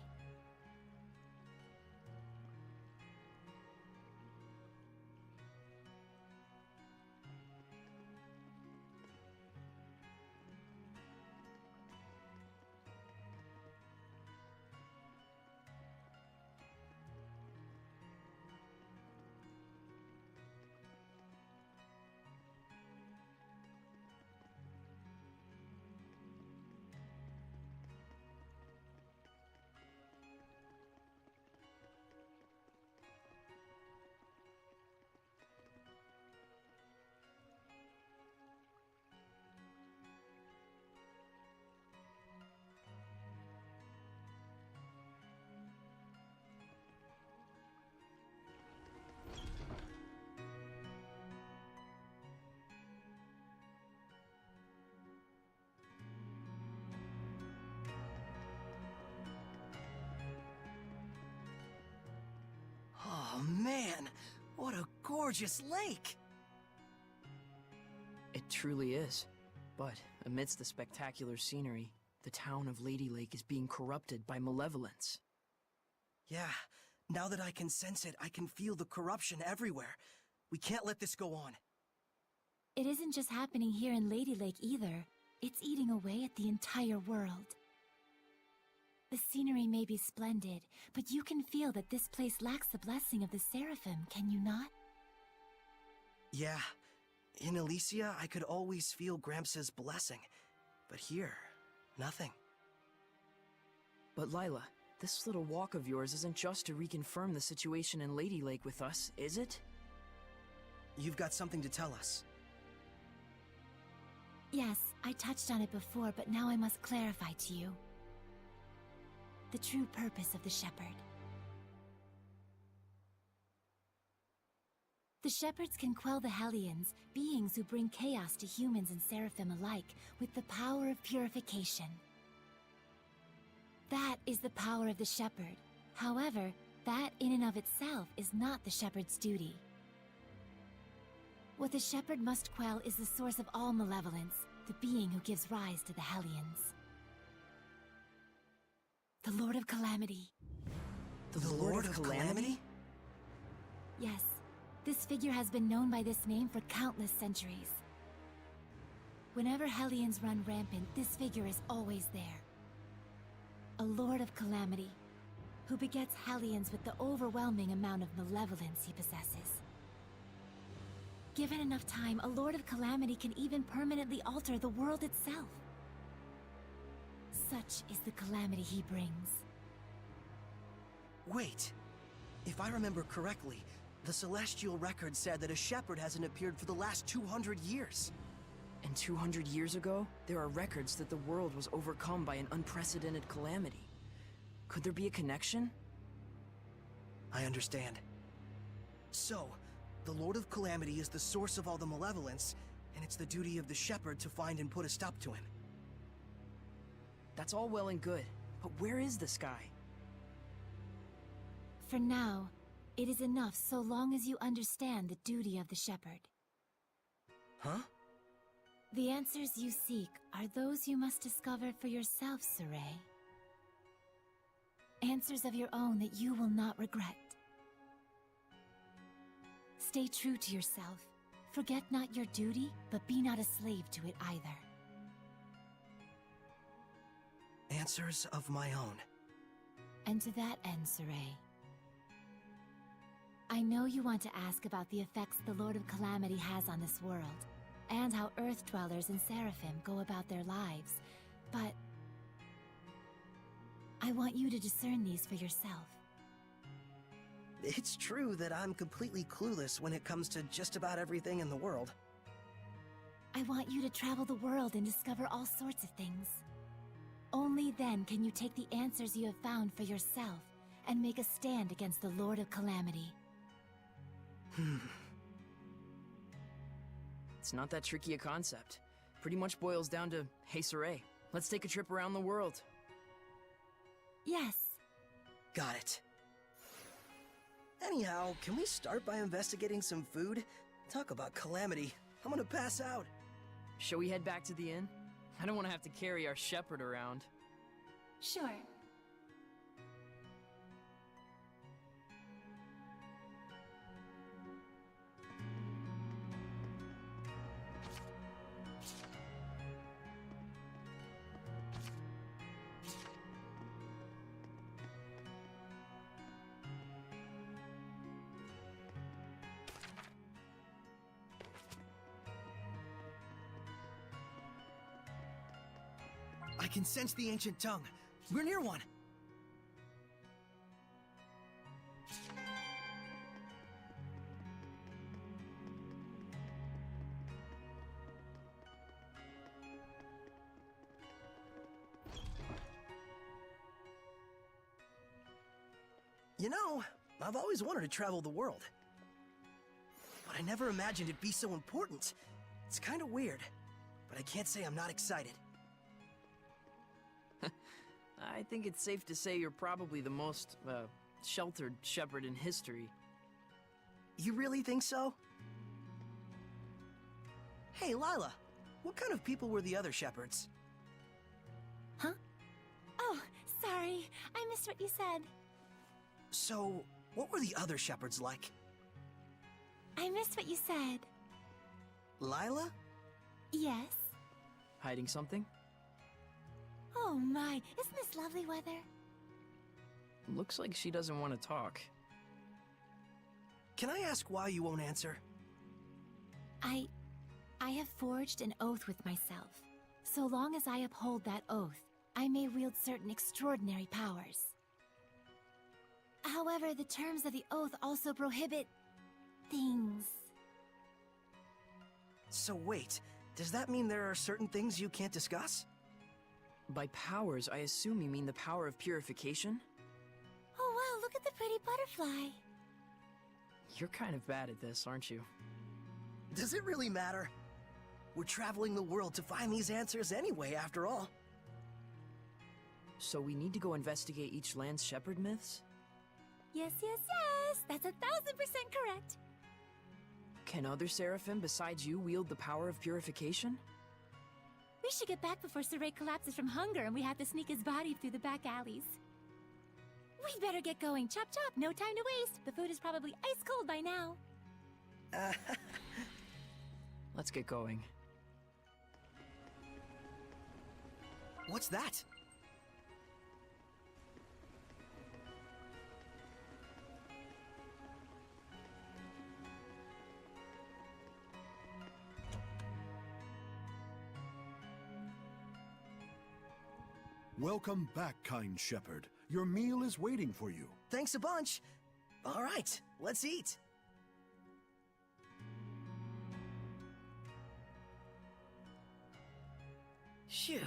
Oh man, what a gorgeous lake! It truly is. But amidst the spectacular scenery, the town of Lady Lake is being corrupted by malevolence. Yeah, now that I can sense it, I can feel the corruption everywhere. We can't let this go on. It isn't just happening here in Lady Lake either. It's eating away at the entire world. The scenery may be splendid, but you can feel that this place lacks the blessing of the Seraphim, can you not? Yeah, in Elysia, I could always feel Gramps' blessing. But here, nothing. But Lila, this little walk of yours isn't just to reconfirm the situation in Lady Lake with us, is it? You've got something to tell us. Yes, I touched on it before, but now I must clarify to you the true purpose of the Shepherd. The Shepherds can quell the Hellions, beings who bring chaos to humans and Seraphim alike, with the power of purification. That is the power of the Shepherd. However, that in and of itself is not the Shepherd's duty. What the Shepherd must quell is the source of all malevolence, the being who gives rise to the Hellions. The Lord of Calamity. The Lord of Calamity? Yes, this figure has been known by this name for countless centuries. Whenever Hellions run rampant, this figure is always there. A Lord of Calamity, who begets Hellions with the overwhelming amount of malevolence he possesses. Given enough time, a Lord of Calamity can even permanently alter the world itself. Such is the calamity he brings. Wait, if I remember correctly, the Celestial Record said that a shepherd hasn't appeared for the last 200 years. And 200 years ago, there are records that the world was overcome by an unprecedented calamity. Could there be a connection? I understand. So, the Lord of Calamity is the source of all the malevolence, and it's the duty of the shepherd to find and put a stop to him. That's all well and good, but where is this guy? For now, it is enough so long as you understand the duty of the shepherd. Huh? The answers you seek are those you must discover for yourself, Saray. Answers of your own that you will not regret. Stay true to yourself. Forget not your duty, but be not a slave to it either. Answers of my own. And to that end, Saray, I know you want to ask about the effects the Lord of Calamity has on this world, and how Earth Dwellers and Seraphim go about their lives, but I want you to discern these for yourself. It's true that I'm completely clueless when it comes to just about everything in the world. I want you to travel the world and discover all sorts of things. Only then can you take the answers you have found for yourself and make a stand against the Lord of Calamity. It's not that tricky a concept. Pretty much boils down to, hey Saray, Let's take a trip around the world. Yes. Got it. Anyhow, can we start by investigating some food? Talk about calamity. I'm gonna pass out. Shall we head back to the inn? I don't want to have to carry our shepherd around. Sure. I can sense the ancient tongue. We're near one. You know, I've always wanted to travel the world. But I never imagined it'd be so important. It's kind of weird, but I can't say I'm not excited. I think it's safe to say you're probably the most, sheltered shepherd in history. You really think so? Hey, Lila, what kind of people were the other shepherds? Huh? Oh, sorry. I missed what you said. So, what were the other shepherds like? I missed what you said. Lila? Yes? Hiding something? Oh my, isn't this lovely weather? Looks like she doesn't want to talk. Can I ask why you won't answer? I have forged an oath with myself. So long as I uphold that oath, I may wield certain extraordinary powers. However, the terms of the oath also prohibit things. So wait, does that mean there are certain things you can't discuss? By powers, I assume you mean the power of purification? Oh wow, look at the pretty butterfly. You're kind of bad at this, aren't you? Does it really matter? We're traveling the world to find these answers anyway, after all. So we need to go investigate each land's shepherd myths? Yes, yes, yes! That's 1000% correct! Can other seraphim besides you wield the power of purification? We should get back before Saray collapses from hunger and we have to sneak his body through the back alleys. We'd better get going. Chop chop, no time to waste. The food is probably ice cold by now. Let's get going. What's that? Welcome back, kind shepherd. Your meal is waiting for you. Thanks a bunch. All right, let's eat. Phew,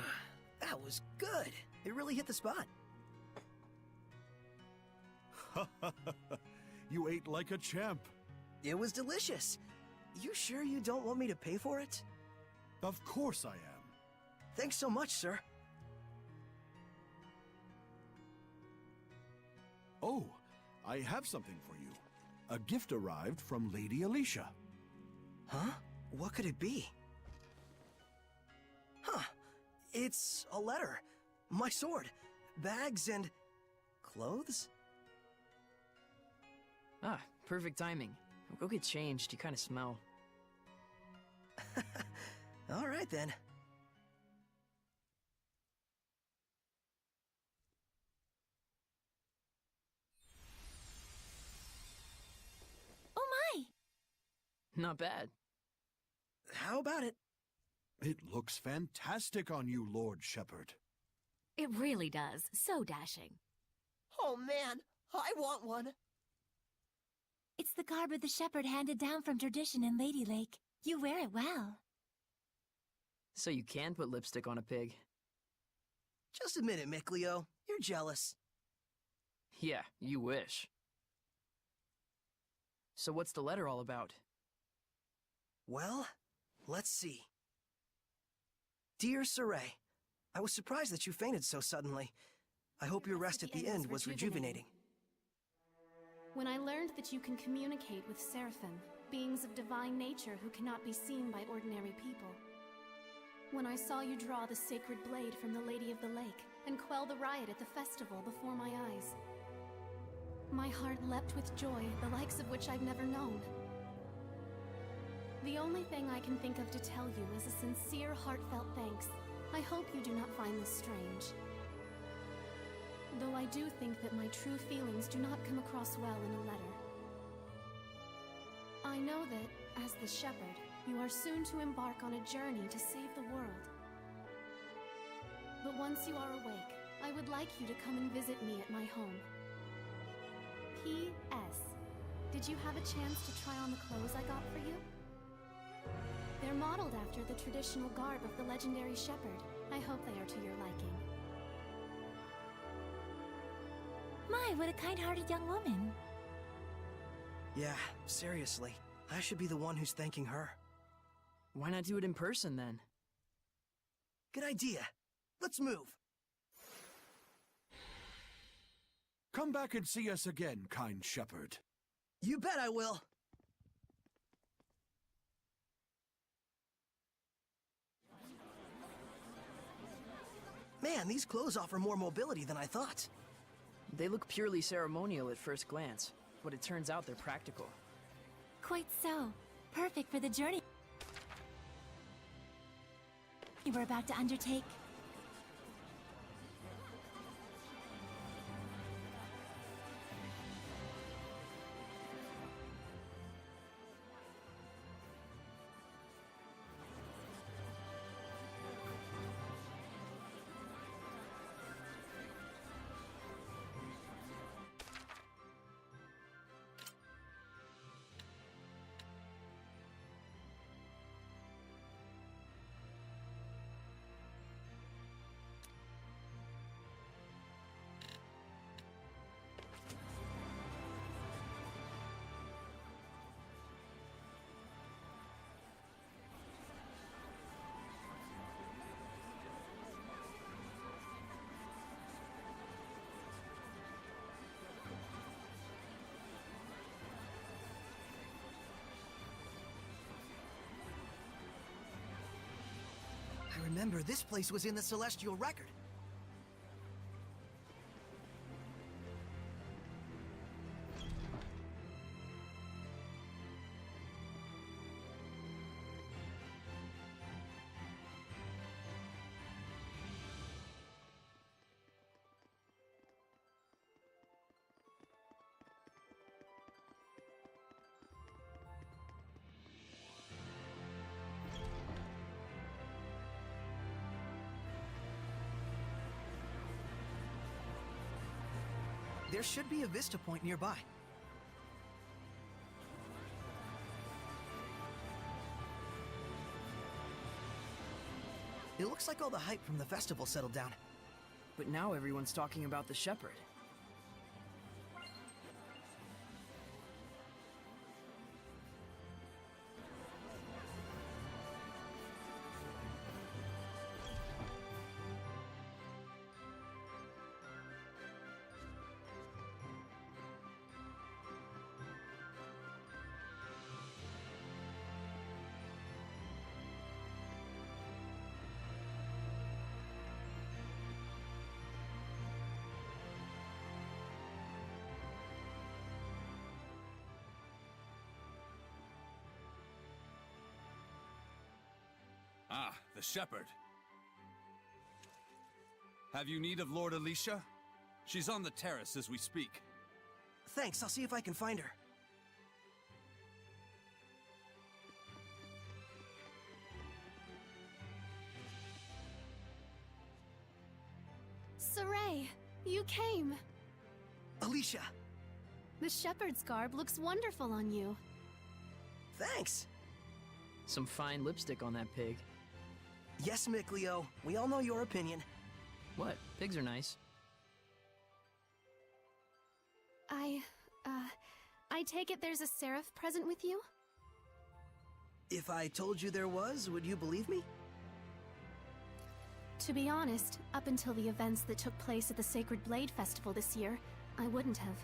that was good. It really hit the spot. You ate like a champ. It was delicious. You sure you don't want me to pay for it? Of course I am. Thanks so much, sir. Oh, I have something for you. A gift arrived from Lady Alicia. Huh? What could it be? Huh. It's a letter. My sword. Bags and... clothes? Ah, perfect timing. Go get changed, you kind of smell. All right, then. Oh my! Not bad. How about it? It looks fantastic on you, Lord Shepherd. It really does. So dashing. Oh man, I want one. It's the garb of the shepherd handed down from tradition in Lady Lake. You wear it well. So you can put lipstick on a pig. Just admit it, Mikleo. You're jealous. Yeah, you wish. So what's the letter all about? Well, let's see. Dear Saray, I was surprised that you fainted so suddenly. I hope your rest at the end was rejuvenating. When I learned that you can communicate with Seraphim, beings of divine nature who cannot be seen by ordinary people. When I saw you draw the sacred blade from the Lady of the Lake and quell the riot at the festival before my eyes. My heart leapt with joy, the likes of which I've never known. The only thing I can think of to tell you is a sincere, heartfelt thanks. I hope you do not find this strange. Though I do think that my true feelings do not come across well in a letter. I know that, as the shepherd, you are soon to embark on a journey to save the world. But once you are awake, I would like you to come and visit me at my home. P.S. Did you have a chance to try on the clothes I got for you? They're modeled after the traditional garb of the legendary shepherd. I hope they are to your liking. My, what a kind-hearted young woman. Yeah, seriously. I should be the one who's thanking her. Why not do it in person, then? Good idea. Let's move. Come back and see us again, kind shepherd. You bet I will. Man, these clothes offer more mobility than I thought. They look purely ceremonial at first glance, but it turns out they're practical. Quite so. Perfect for the journey you were about to undertake. I remember this place was in the Celestial Record. There should be a vista point nearby. It looks like all the hype from the festival settled down. But now everyone's talking about the shepherd. Ah, the shepherd. Have you need of Lord Alicia? She's on the terrace as we speak. Thanks, I'll see if I can find her. Saray, you came. Alicia! The shepherd's garb looks wonderful on you. Thanks! Some fine lipstick on that pig. Yes, Mickleo. We all know your opinion. What? Pigs are nice. I take it there's a seraph present with you? If I told you there was, would you believe me? To be honest, up until the events that took place at the Sacred Blade Festival this year, I wouldn't have.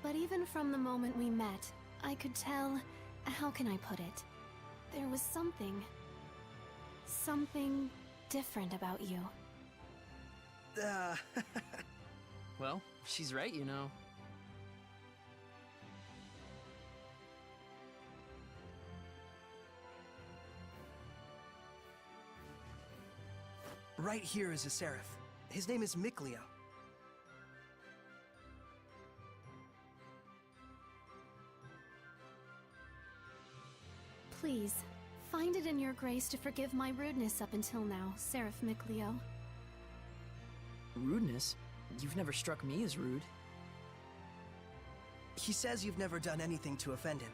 But even from the moment we met, I could tell... how can I put it? There was something different about you. Well, she's right, you know. Right here is a seraph. His name is Mikleo. Please, find it in your grace to forgive my rudeness up until now, Seraph Mikleo. Rudeness? You've never struck me as rude. He says you've never done anything to offend him.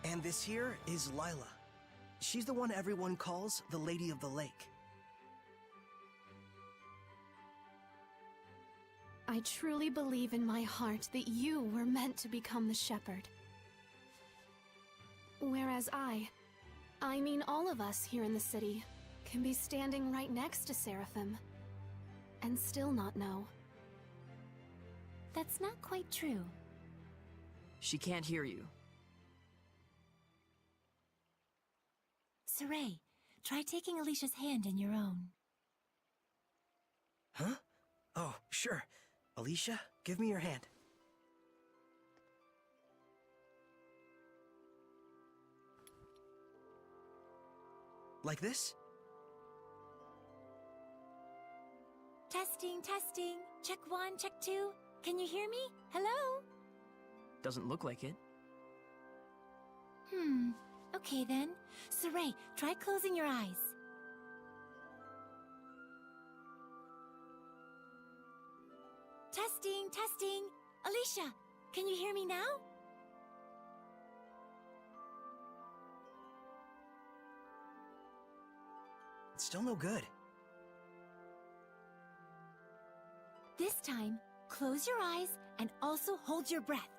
And this here is Lila. She's the one everyone calls the Lady of the Lake. I truly believe in my heart that you were meant to become the shepherd. Whereas I mean all of us here in the city, can be standing right next to Seraphim and still not know. That's not quite true. She can't hear you. Saray, try taking Alicia's hand in your own. Huh? Oh, sure. Alicia, give me your hand. Like this? Testing, testing. Check 1, check 2. Can you hear me? Hello? Doesn't look like it. Okay then. Saray, try closing your eyes. Testing, testing. Alicia, can you hear me now? It's still no good. This time, close your eyes and also hold your breath.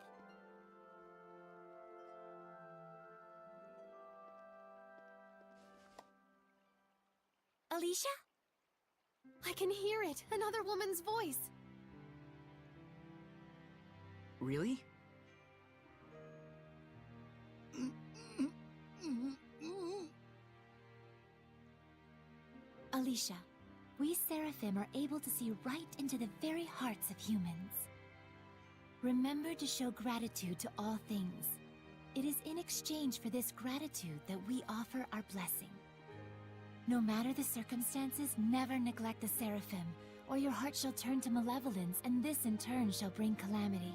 Alicia? I can hear it! Another woman's voice! Really? Alicia, we Seraphim are able to see right into the very hearts of humans. Remember to show gratitude to all things. It is in exchange for this gratitude that we offer our blessing. No matter the circumstances, never neglect the Seraphim, or your heart shall turn to malevolence, and this in turn shall bring calamity.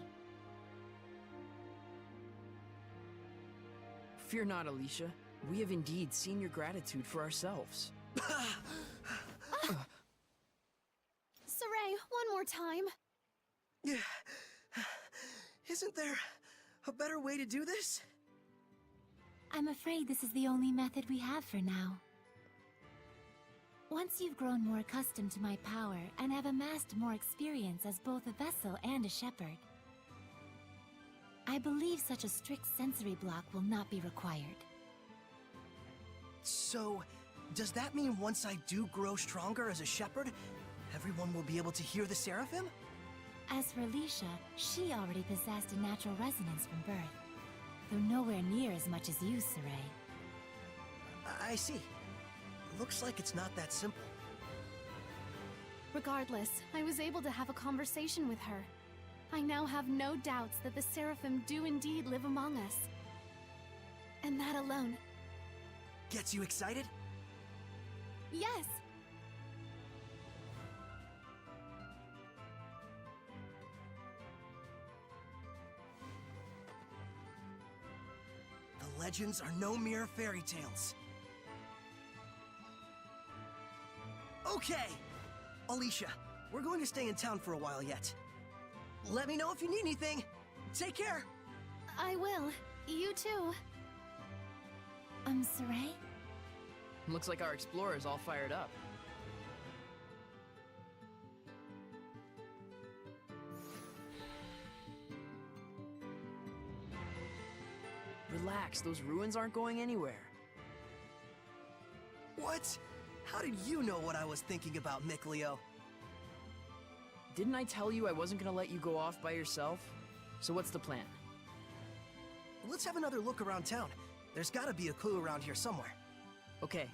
Fear not, Alicia. We have indeed seen your gratitude for ourselves. Saray, one more time. Yeah. Isn't there a better way to do this? I'm afraid this is the only method we have for now. Once you've grown more accustomed to my power and have amassed more experience as both a vessel and a shepherd, I believe such a strict sensory block will not be required. So, does that mean once I do grow stronger as a shepherd, everyone will be able to hear the Seraphim? As for Alicia, she already possessed a natural resonance from birth, though nowhere near as much as you, Saray. I see. Looks like it's not that simple. Regardless, I was able to have a conversation with her. I now have no doubts that the Seraphim do indeed live among us. And that alone... Gets you excited? Yes! The legends are no mere fairy tales. Okay! Alicia, we're going to stay in town for a while yet. Let me know if you need anything. Take care! I will. You too. Saray? Looks like our explorer's all fired up. Relax, those ruins aren't going anywhere. What? How did you know what I was thinking about, Mickleo? Didn't I tell you I wasn't gonna let you go off by yourself? So what's the plan? Let's have another look around town. There's gotta be a clue around here somewhere. Okay.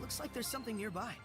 Looks like there's something nearby.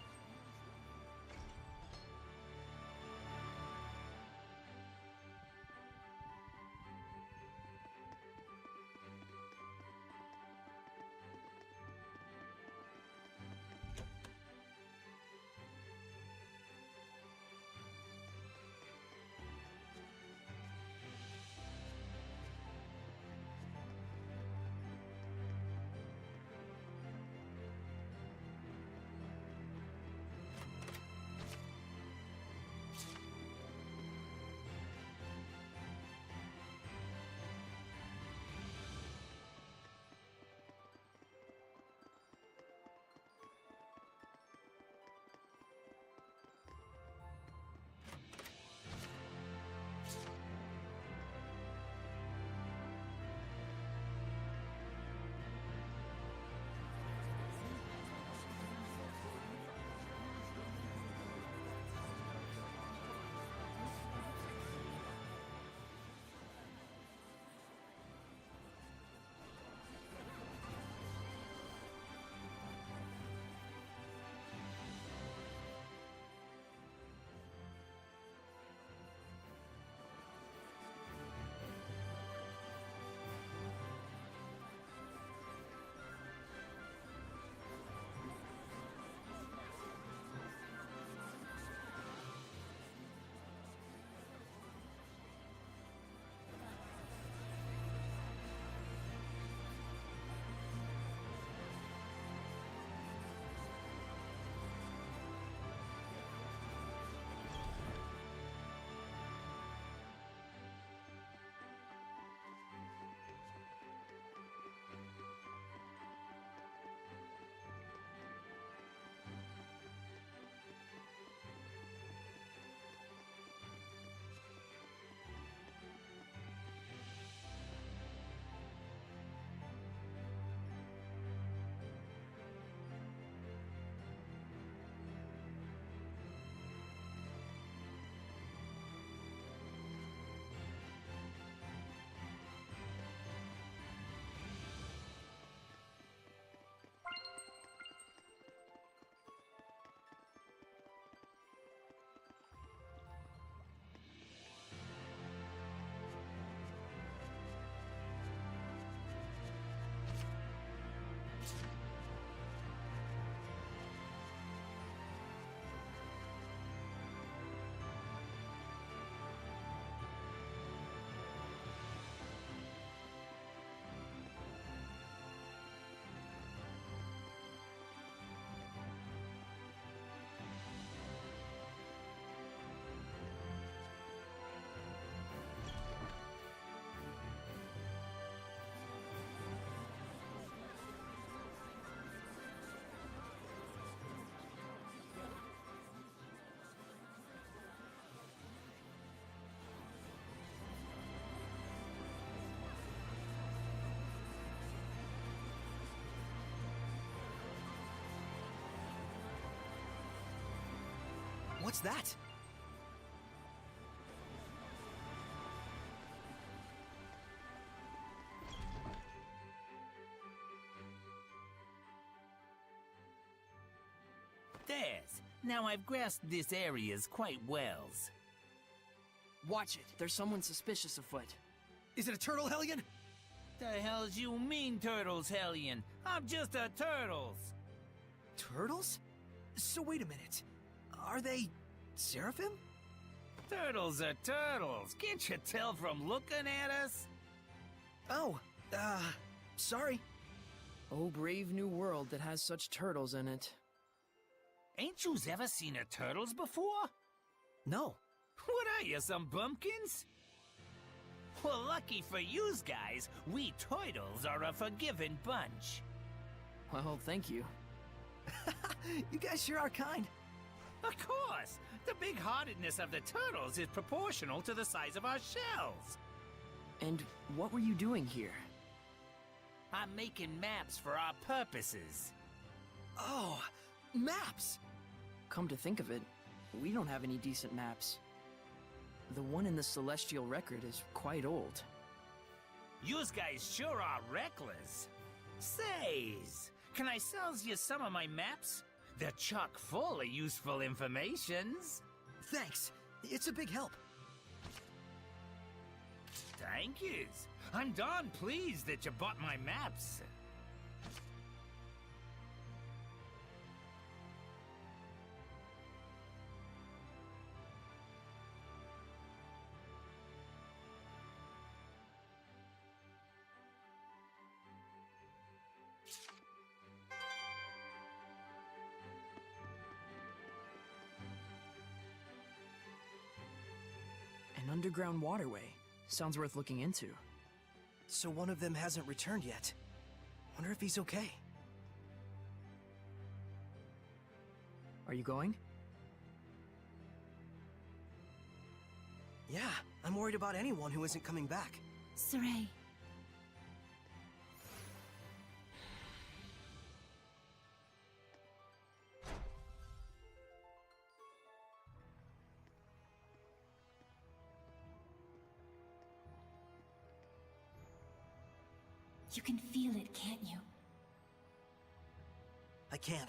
What's that? There's. Now I've grasped this areas quite wells. Watch it. There's someone suspicious afoot. Is it a turtle, Hellion? The hell's you mean, Turtles, Hellion? I'm just a Turtles. Turtles? So wait a minute. Are they Seraphim? Turtles are turtles. Can't you tell from looking at us? Oh, sorry. Oh, brave new world that has such turtles in it. Ain't yous ever seen a turtles before? No. What are you, some bumpkins? Well, lucky for yous guys, we turtles are a forgiving bunch. Well, thank you. You guys sure are kind. Of course! The big-heartedness of the turtles is proportional to the size of our shells. And what were you doing here? I'm making maps for our purposes. Oh, maps! Come to think of it, we don't have any decent maps. The one in the Celestial Record is quite old. Yous guys sure are reckless. Says, can I sells you some of my maps? They're chock full of useful informations. Thanks. It's a big help. Thank yous. I'm darn pleased that you bought my maps. An underground waterway. Sounds worth looking into. So one of them hasn't returned yet. Wonder if he's okay. Are you going? Yeah, I'm worried about anyone who isn't coming back. Saray. You can feel it, can't you? I can.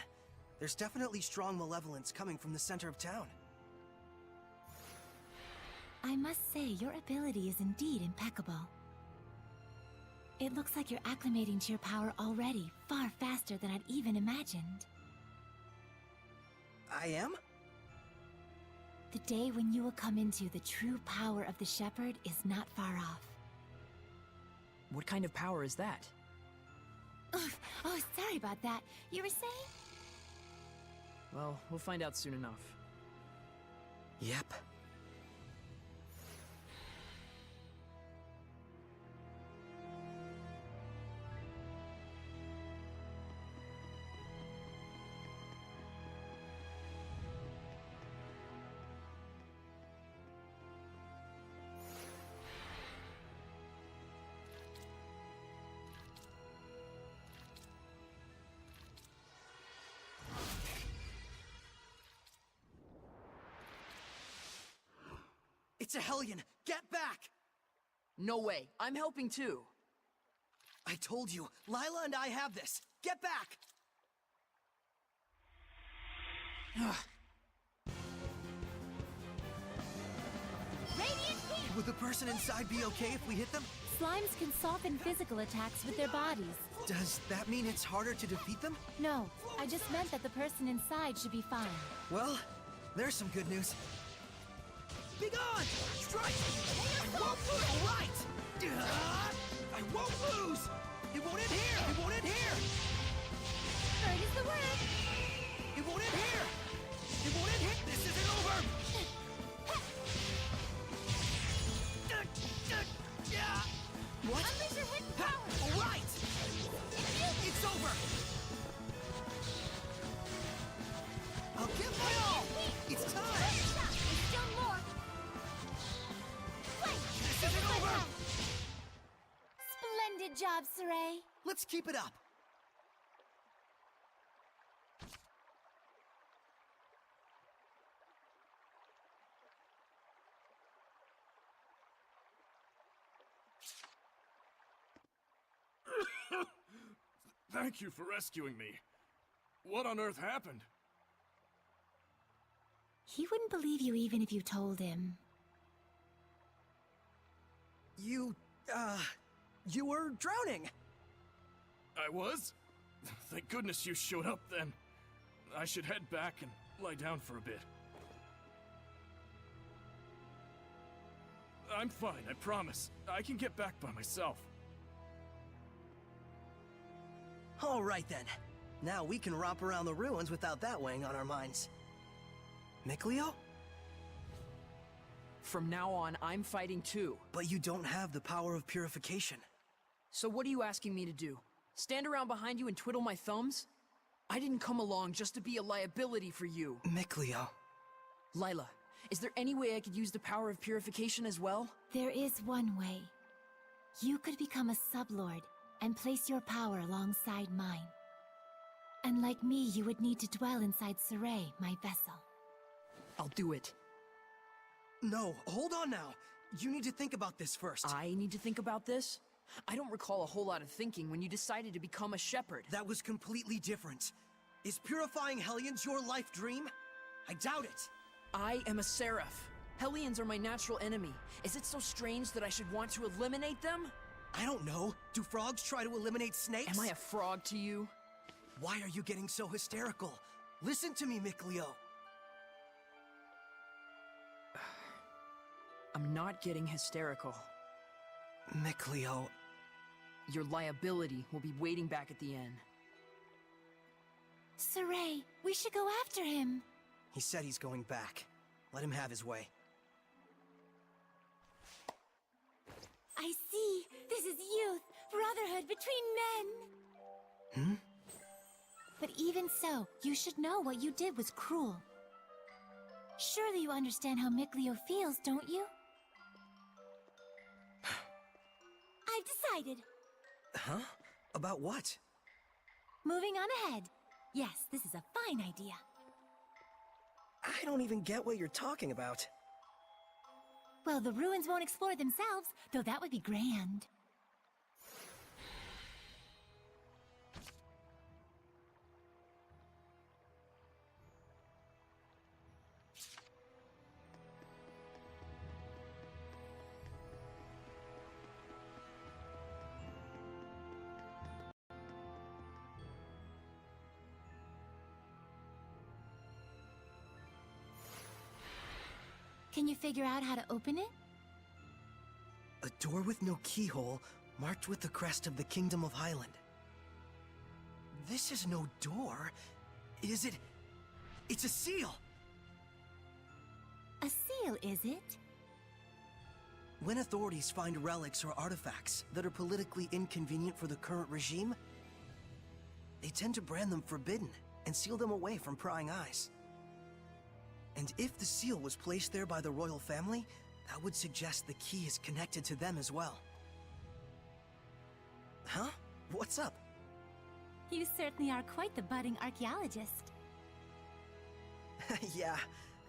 There's definitely strong malevolence coming from the center of town. I must say, your ability is indeed impeccable. It looks like you're acclimating to your power already, far faster than I'd even imagined. I am? The day when you will come into the true power of the Shepherd is not far off. What kind of power is that? Oh, sorry about that. You were saying? Well, we'll find out soon enough. Yep. It's a Hellion! Get back! No way! I'm helping too! I told you, Lila and I have this! Get back! Radiant heat! Would the person inside be okay if we hit them? Slimes can soften physical attacks with their bodies. Does that mean it's harder to defeat them? No, I just meant that the person inside should be fine. Well, there's some good news. Be gone! Strike! I won't lose! All right! I won't lose! It won't end here! It won't end here! Bird is the word! It won't end here! It won't end here! This isn't over! What? Unleash your hidden power! All right! It's over! I'll give my all! It's time! There's still more! This isn't over! Splendid job, Saray. Let's keep it up. Thank you for rescuing me. What on earth happened? He wouldn't believe you even if you told him. You were drowning! I was? Thank goodness you showed up then. I should head back and lie down for a bit. I'm fine, I promise. I can get back by myself. All right then. Now we can romp around the ruins without that weighing on our minds. Mikleo? From now on, I'm fighting too. But you don't have the power of purification. So what are you asking me to do? Stand around behind you and twiddle my thumbs? I didn't come along just to be a liability for you. Mikleo. Lila, is there any way I could use the power of purification as well? There is one way. You could become a sublord and place your power alongside mine. And like me, you would need to dwell inside Saray, my vessel. I'll do it. No, hold on now. You need to think about this first. I need to think about this? I don't recall a whole lot of thinking when you decided to become a shepherd. That was completely different. Is purifying Hellions your life dream? I doubt it. I am a seraph. Hellions are my natural enemy. Is it so strange that I should want to eliminate them? I don't know. Do frogs try to eliminate snakes? Am I a frog to you? Why are you getting so hysterical? Listen to me, Mikleo. I'm not getting hysterical. Mikleo. Your liability will be waiting back at the inn. Saray, we should go after him. He said he's going back. Let him have his way. I see. This is youth, brotherhood between men. Hmm? But even so, you should know what you did was cruel. Surely you understand how Mikleo feels, don't you? I've decided. Huh? About what? Moving on ahead. Yes, this is a fine idea. I don't even get what you're talking about. Well, the ruins won't explore themselves, though that would be grand. Can you figure out how to open it? A door with no keyhole, marked with the crest of the Kingdom of Highland. This is no door. Is it? It's a seal! A seal, is it? When authorities find relics or artifacts that are politically inconvenient for the current regime, they tend to brand them forbidden and seal them away from prying eyes. And if the seal was placed there by the royal family, that would suggest the key is connected to them as well. Huh? What's up? You certainly are quite the budding archaeologist. Yeah,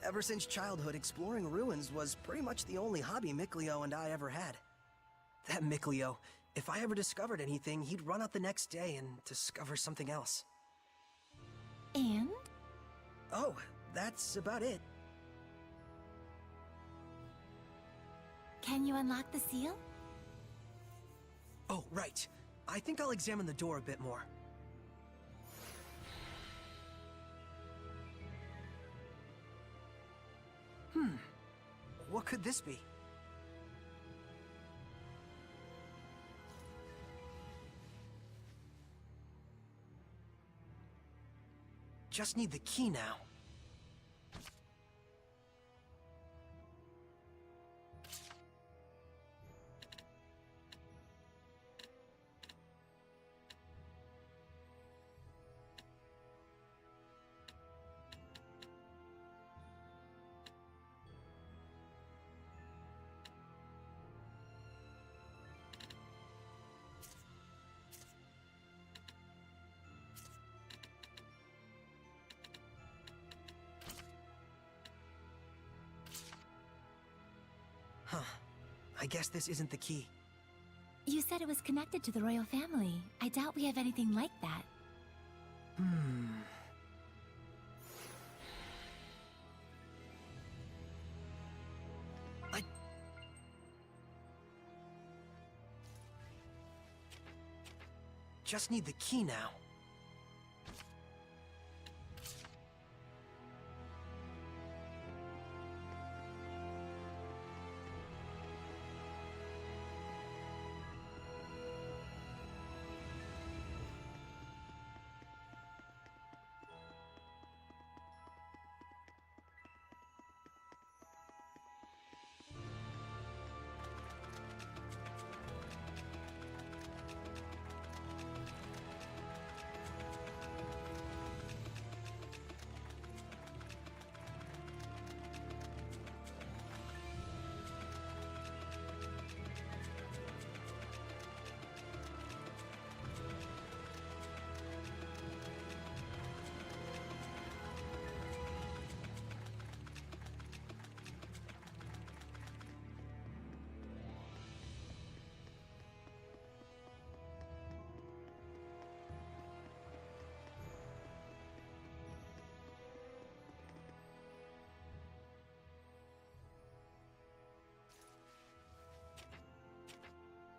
ever since childhood, exploring ruins was pretty much the only hobby Mikleo and I ever had. That Mikleo, if I ever discovered anything, he'd run out the next day and discover something else. And? Oh, that's about it. Can you unlock the seal? Oh, right. I think I'll examine the door a bit more. What could this be? Just need the key now. Huh. I guess this isn't the key. You said it was connected to the royal family. I doubt we have anything like that. I just need the key now.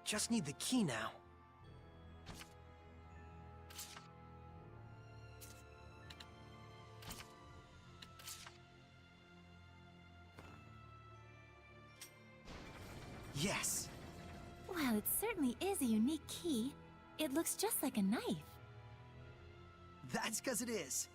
Just need the key now. Yes. Well, it certainly is a unique key. It looks just like a knife. That's 'cause it is.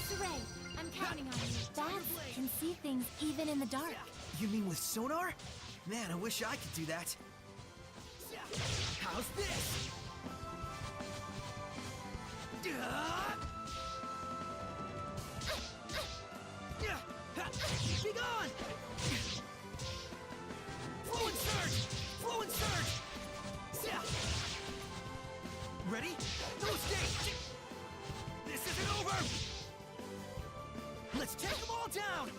Hooray! I'm counting on you. Bats can see things even in the dark. You mean with sonar? Man, I wish I could do that. How's this? Be gone! Flow and surge! Flow and surge! Ready? No escape! This isn't over! Let's take them all down!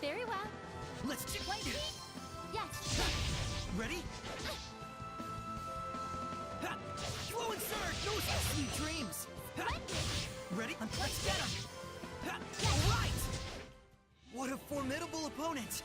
Very well. Let's do it! Yes! Ready? Flow and surge! No sweet dreams! Ready? Let's get him! All right! What a formidable opponent!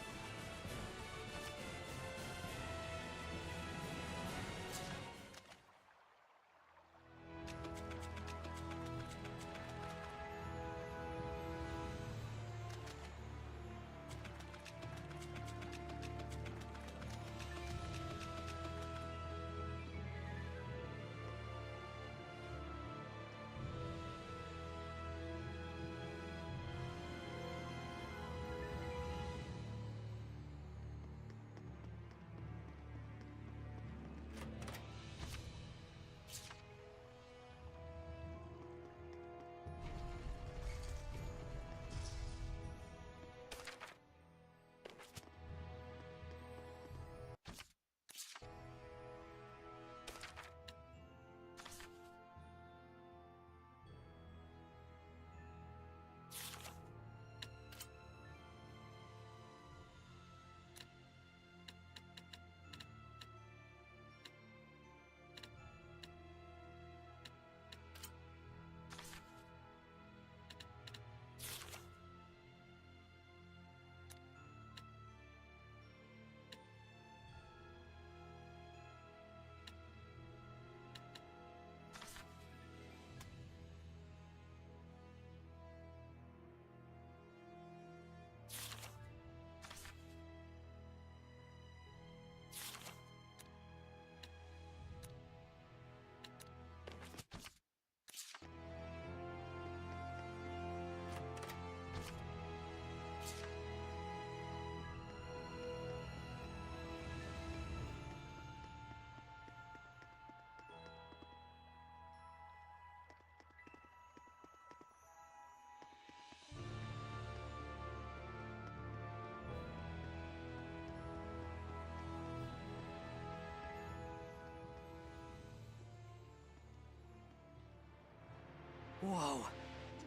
Whoa.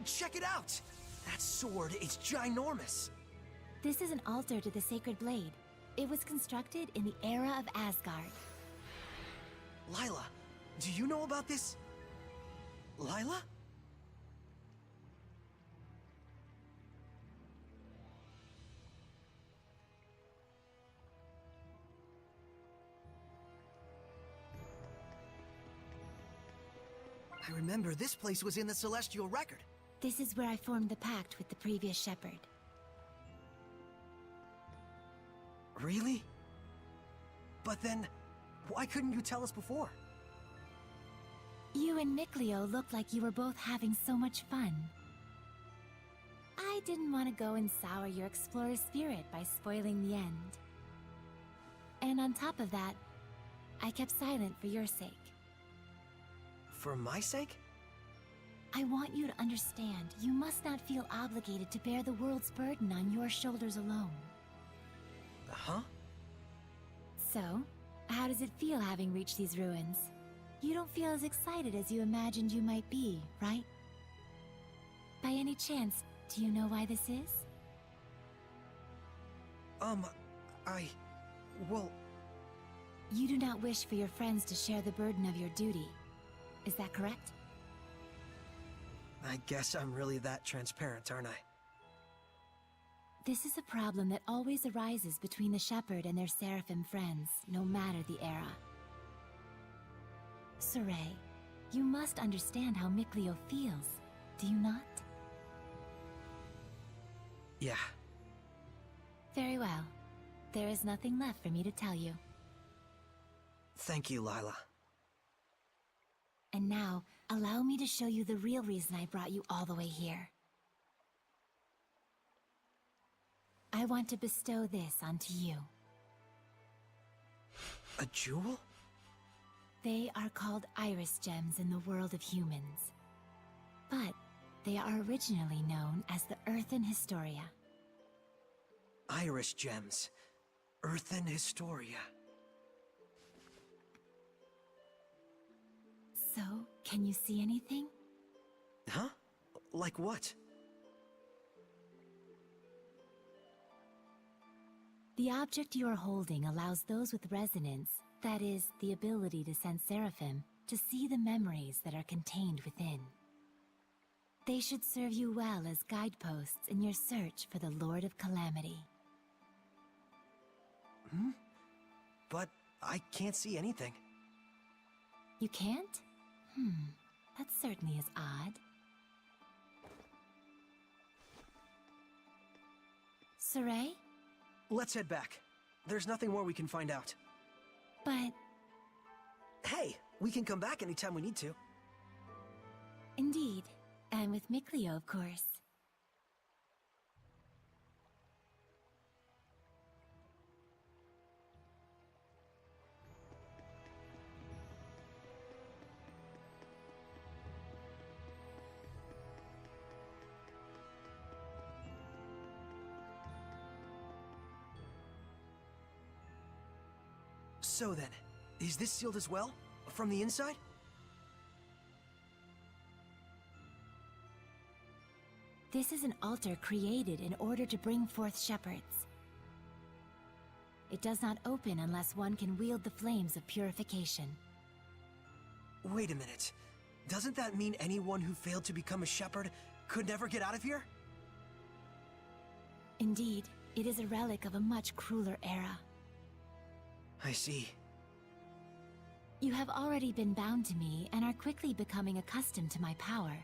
Check it out! That sword is ginormous. This is an altar to the Sacred Blade. It was constructed in the era of Asgard. Lila, do you know about this? Lila? I remember this place was in the Celestial Record. This is where I formed the pact with the previous shepherd. Really? But then, why couldn't you tell us before? You and Mikleo looked like you were both having so much fun. I didn't want to go and sour your explorer spirit by spoiling the end. And on top of that, I kept silent for your sake. For my sake? I want you to understand, you must not feel obligated to bear the world's burden on your shoulders alone. Huh? So, how does it feel having reached these ruins? You don't feel as excited as you imagined you might be, right? By any chance, do you know why this is? Well... You do not wish for your friends to share the burden of your duty. Is that correct? I guess I'm really that transparent, aren't I? This is a problem that always arises between the Shepherd and their Seraphim friends, no matter the era. Saray, you must understand how Mikleo feels, do you not? Yeah. Very well. There is nothing left for me to tell you. Thank you, Lila. And now, allow me to show you the real reason I brought you all the way here. I want to bestow this onto you. A jewel? They are called iris gems in the world of humans. But they are originally known as the Earthen Historia. Iris gems. Earthen Historia. So, can you see anything? Huh? Like what? The object you are holding allows those with resonance, that is, the ability to sense Seraphim, to see the memories that are contained within. They should serve you well as guideposts in your search for the Lord of Calamity. But I can't see anything. You can't? That certainly is odd. Saray? Let's head back. There's nothing more we can find out. But... Hey, we can come back anytime we need to. Indeed. And with Mikleo, of course. So then, is this sealed as well? From the inside? This is an altar created in order to bring forth shepherds. It does not open unless one can wield the flames of purification. Wait a minute. Doesn't that mean anyone who failed to become a shepherd could never get out of here? Indeed, it is a relic of a much crueler era. I see. You have already been bound to me and are quickly becoming accustomed to my power.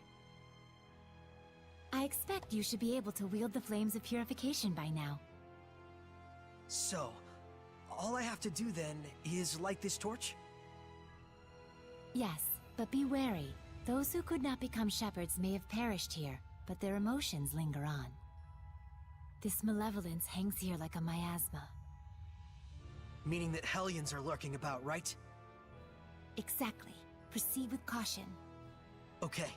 I expect you should be able to wield the flames of purification by now. So, all I have to do then is light this torch? Yes, but be wary. Those who could not become shepherds may have perished here, but their emotions linger on. This malevolence hangs here like a miasma. Meaning that Hellions are lurking about, right? Exactly. Proceed with caution. Okay.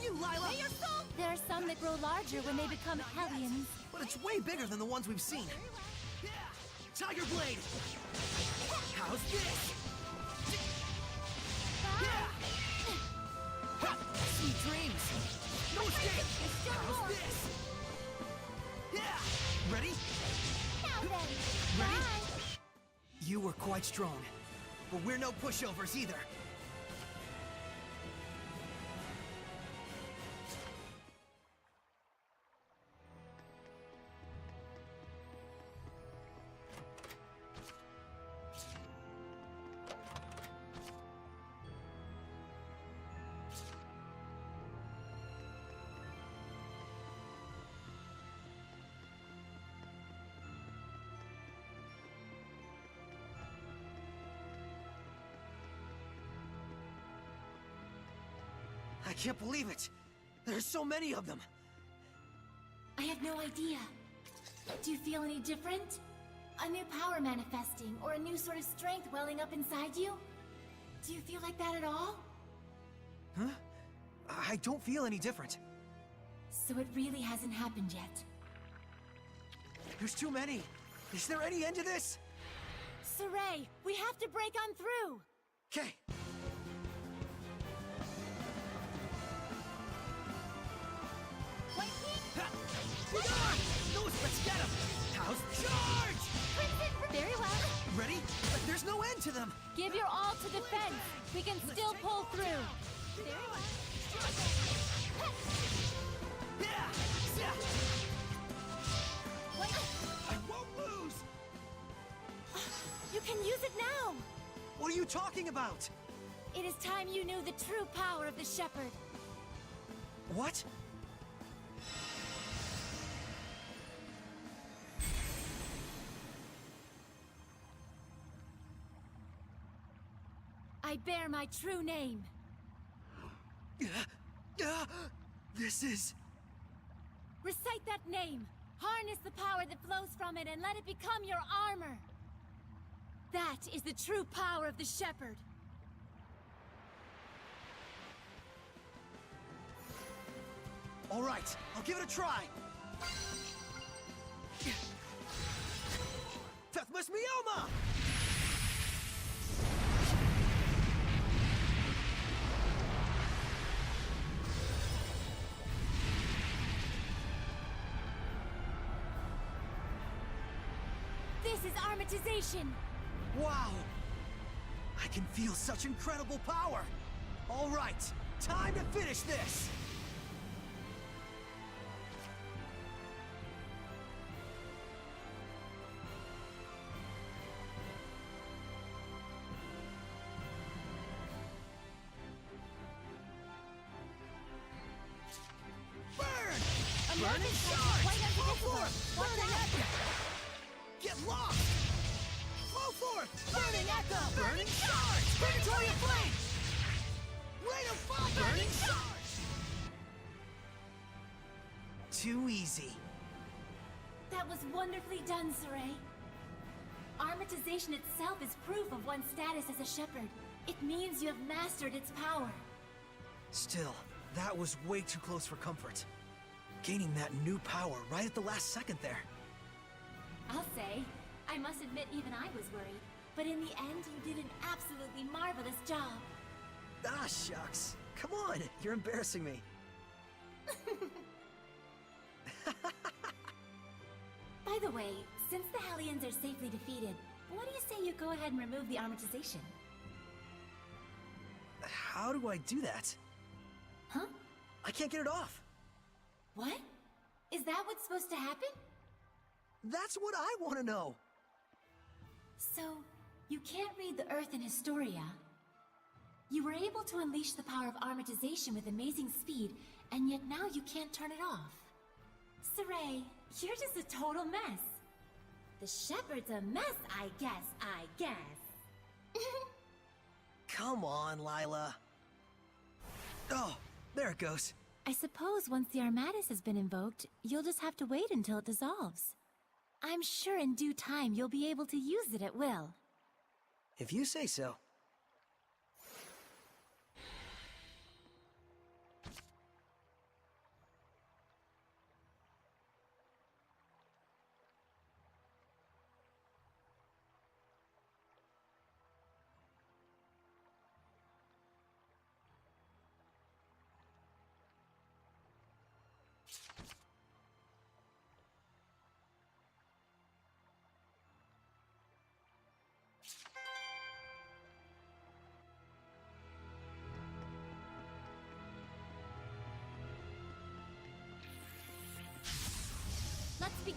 you, Lila! May your soul! There are some that grow larger when they become Hellions. But it's way bigger than the ones we've seen. Tiger Blade! How's this? Sweet dreams! No escape! How's this? Ready? Now then, Ready? bye. You were quite strong, but we're no pushovers either. I can't believe it! There's so many of them! I have no idea. Do you feel any different? A new power manifesting, or a new sort of strength welling up inside you? Do you feel like that at all? Huh? I don't feel any different. So it really hasn't happened yet. There's too many! Is there any end to this? Saray, we have to break on through! Okay. Let's get him! How's charge? Very well. Ready? But there's no end to them! Give your all to defense. We can still pull through. Very well. I won't lose! You can use it now! What are you talking about? It is time you knew the true power of the Shepherd. What? I bear my true name. This is... Recite that name. Harness the power that flows from it and let it become your armor. That is the true power of the Shepherd. All right, I'll give it a try. Tethmas Mioma! This is armatization! Wow! I can feel such incredible power! All right, time to finish this! Burn! Burning charge! Go forth! Burning echo! Get lost! Flow forth! Burning echo! Burning charge! Purgatory of flame! Rain of fire! Burning charge! Too easy. That was wonderfully done, Saray. Armatization itself is proof of one's status as a shepherd. It means you have mastered its power. Still, that was way too close for comfort. Gaining that new power right at the last second there. I'll say, I must admit even I was worried. But in the end, you did an absolutely marvelous job. Ah, shucks. Come on, you're embarrassing me. By the way, since the Hellions are safely defeated, what do you say you go ahead and remove the armatization? How do I do that? Huh? I can't get it off. What? Is that what's supposed to happen? That's what I want to know. So, you can't read the Earth in Historia. You were able to unleash the power of armatization with amazing speed, and yet now you can't turn it off. Saray, you're just a total mess. The Shepherd's a mess, I guess. Come on, Lila. Oh, there it goes. I suppose once the Armatus has been invoked, you'll just have to wait until it dissolves. I'm sure in due time you'll be able to use it at will. If you say so.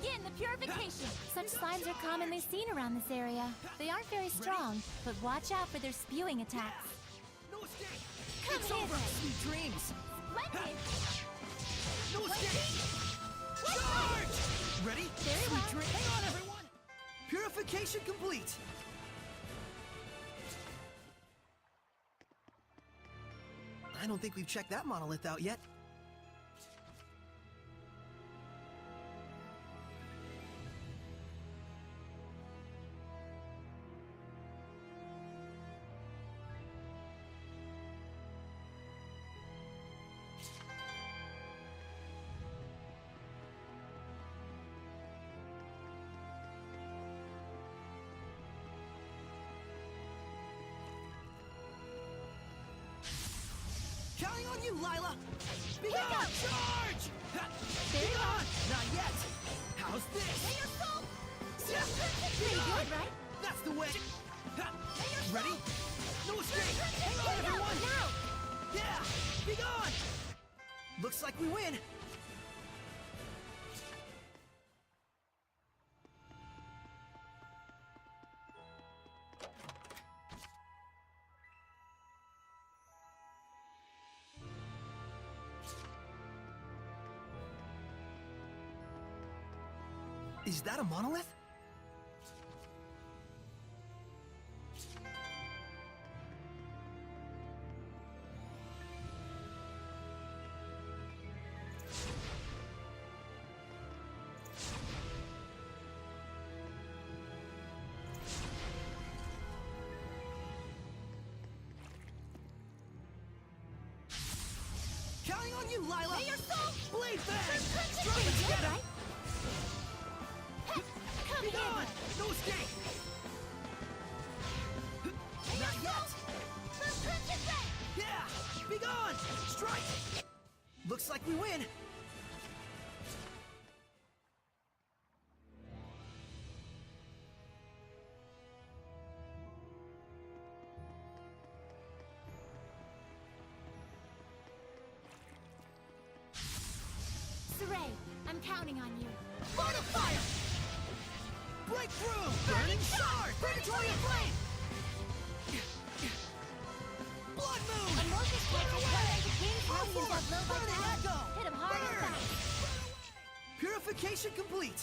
Begin the purification! Such slimes are commonly seen around this area. They aren't very strong, but watch out for their spewing attacks. No escape! Come It's here, over, then. sweet dreams! Splendid! No escape! Charge! Ready? Very Sweet well. dream. Hang on, everyone! Purification complete! I don't think we've checked that monolith out yet. Counting on you, Lila! Be Pick on! up! Charge! Very Be well. on! Not yet! How's this? May your soul... Yeah. Pretty Be on! good, right? That's the way! May your Ready? soul... No escape! Hang on, Get everyone! out, now! Yeah! Be gone! Looks like we win! Is that a monolith? Counting on you, Lila! May your soul... Blade Fang! Pretty Drop it good, together! right? Come Be here, gone! then. No escape! May Not your yet! soul... Pretty good! Yeah! Be gone! Strike! Looks like we win! Saray, I'm counting on you. Line of fire! Breakthrough! Burning shard! Predatory flame! Blood moon! Amorphous Burn cancer away! the king's Burn house forth! that blow by Burning time. echo! Hit him hard and Burn! fast. Purification complete!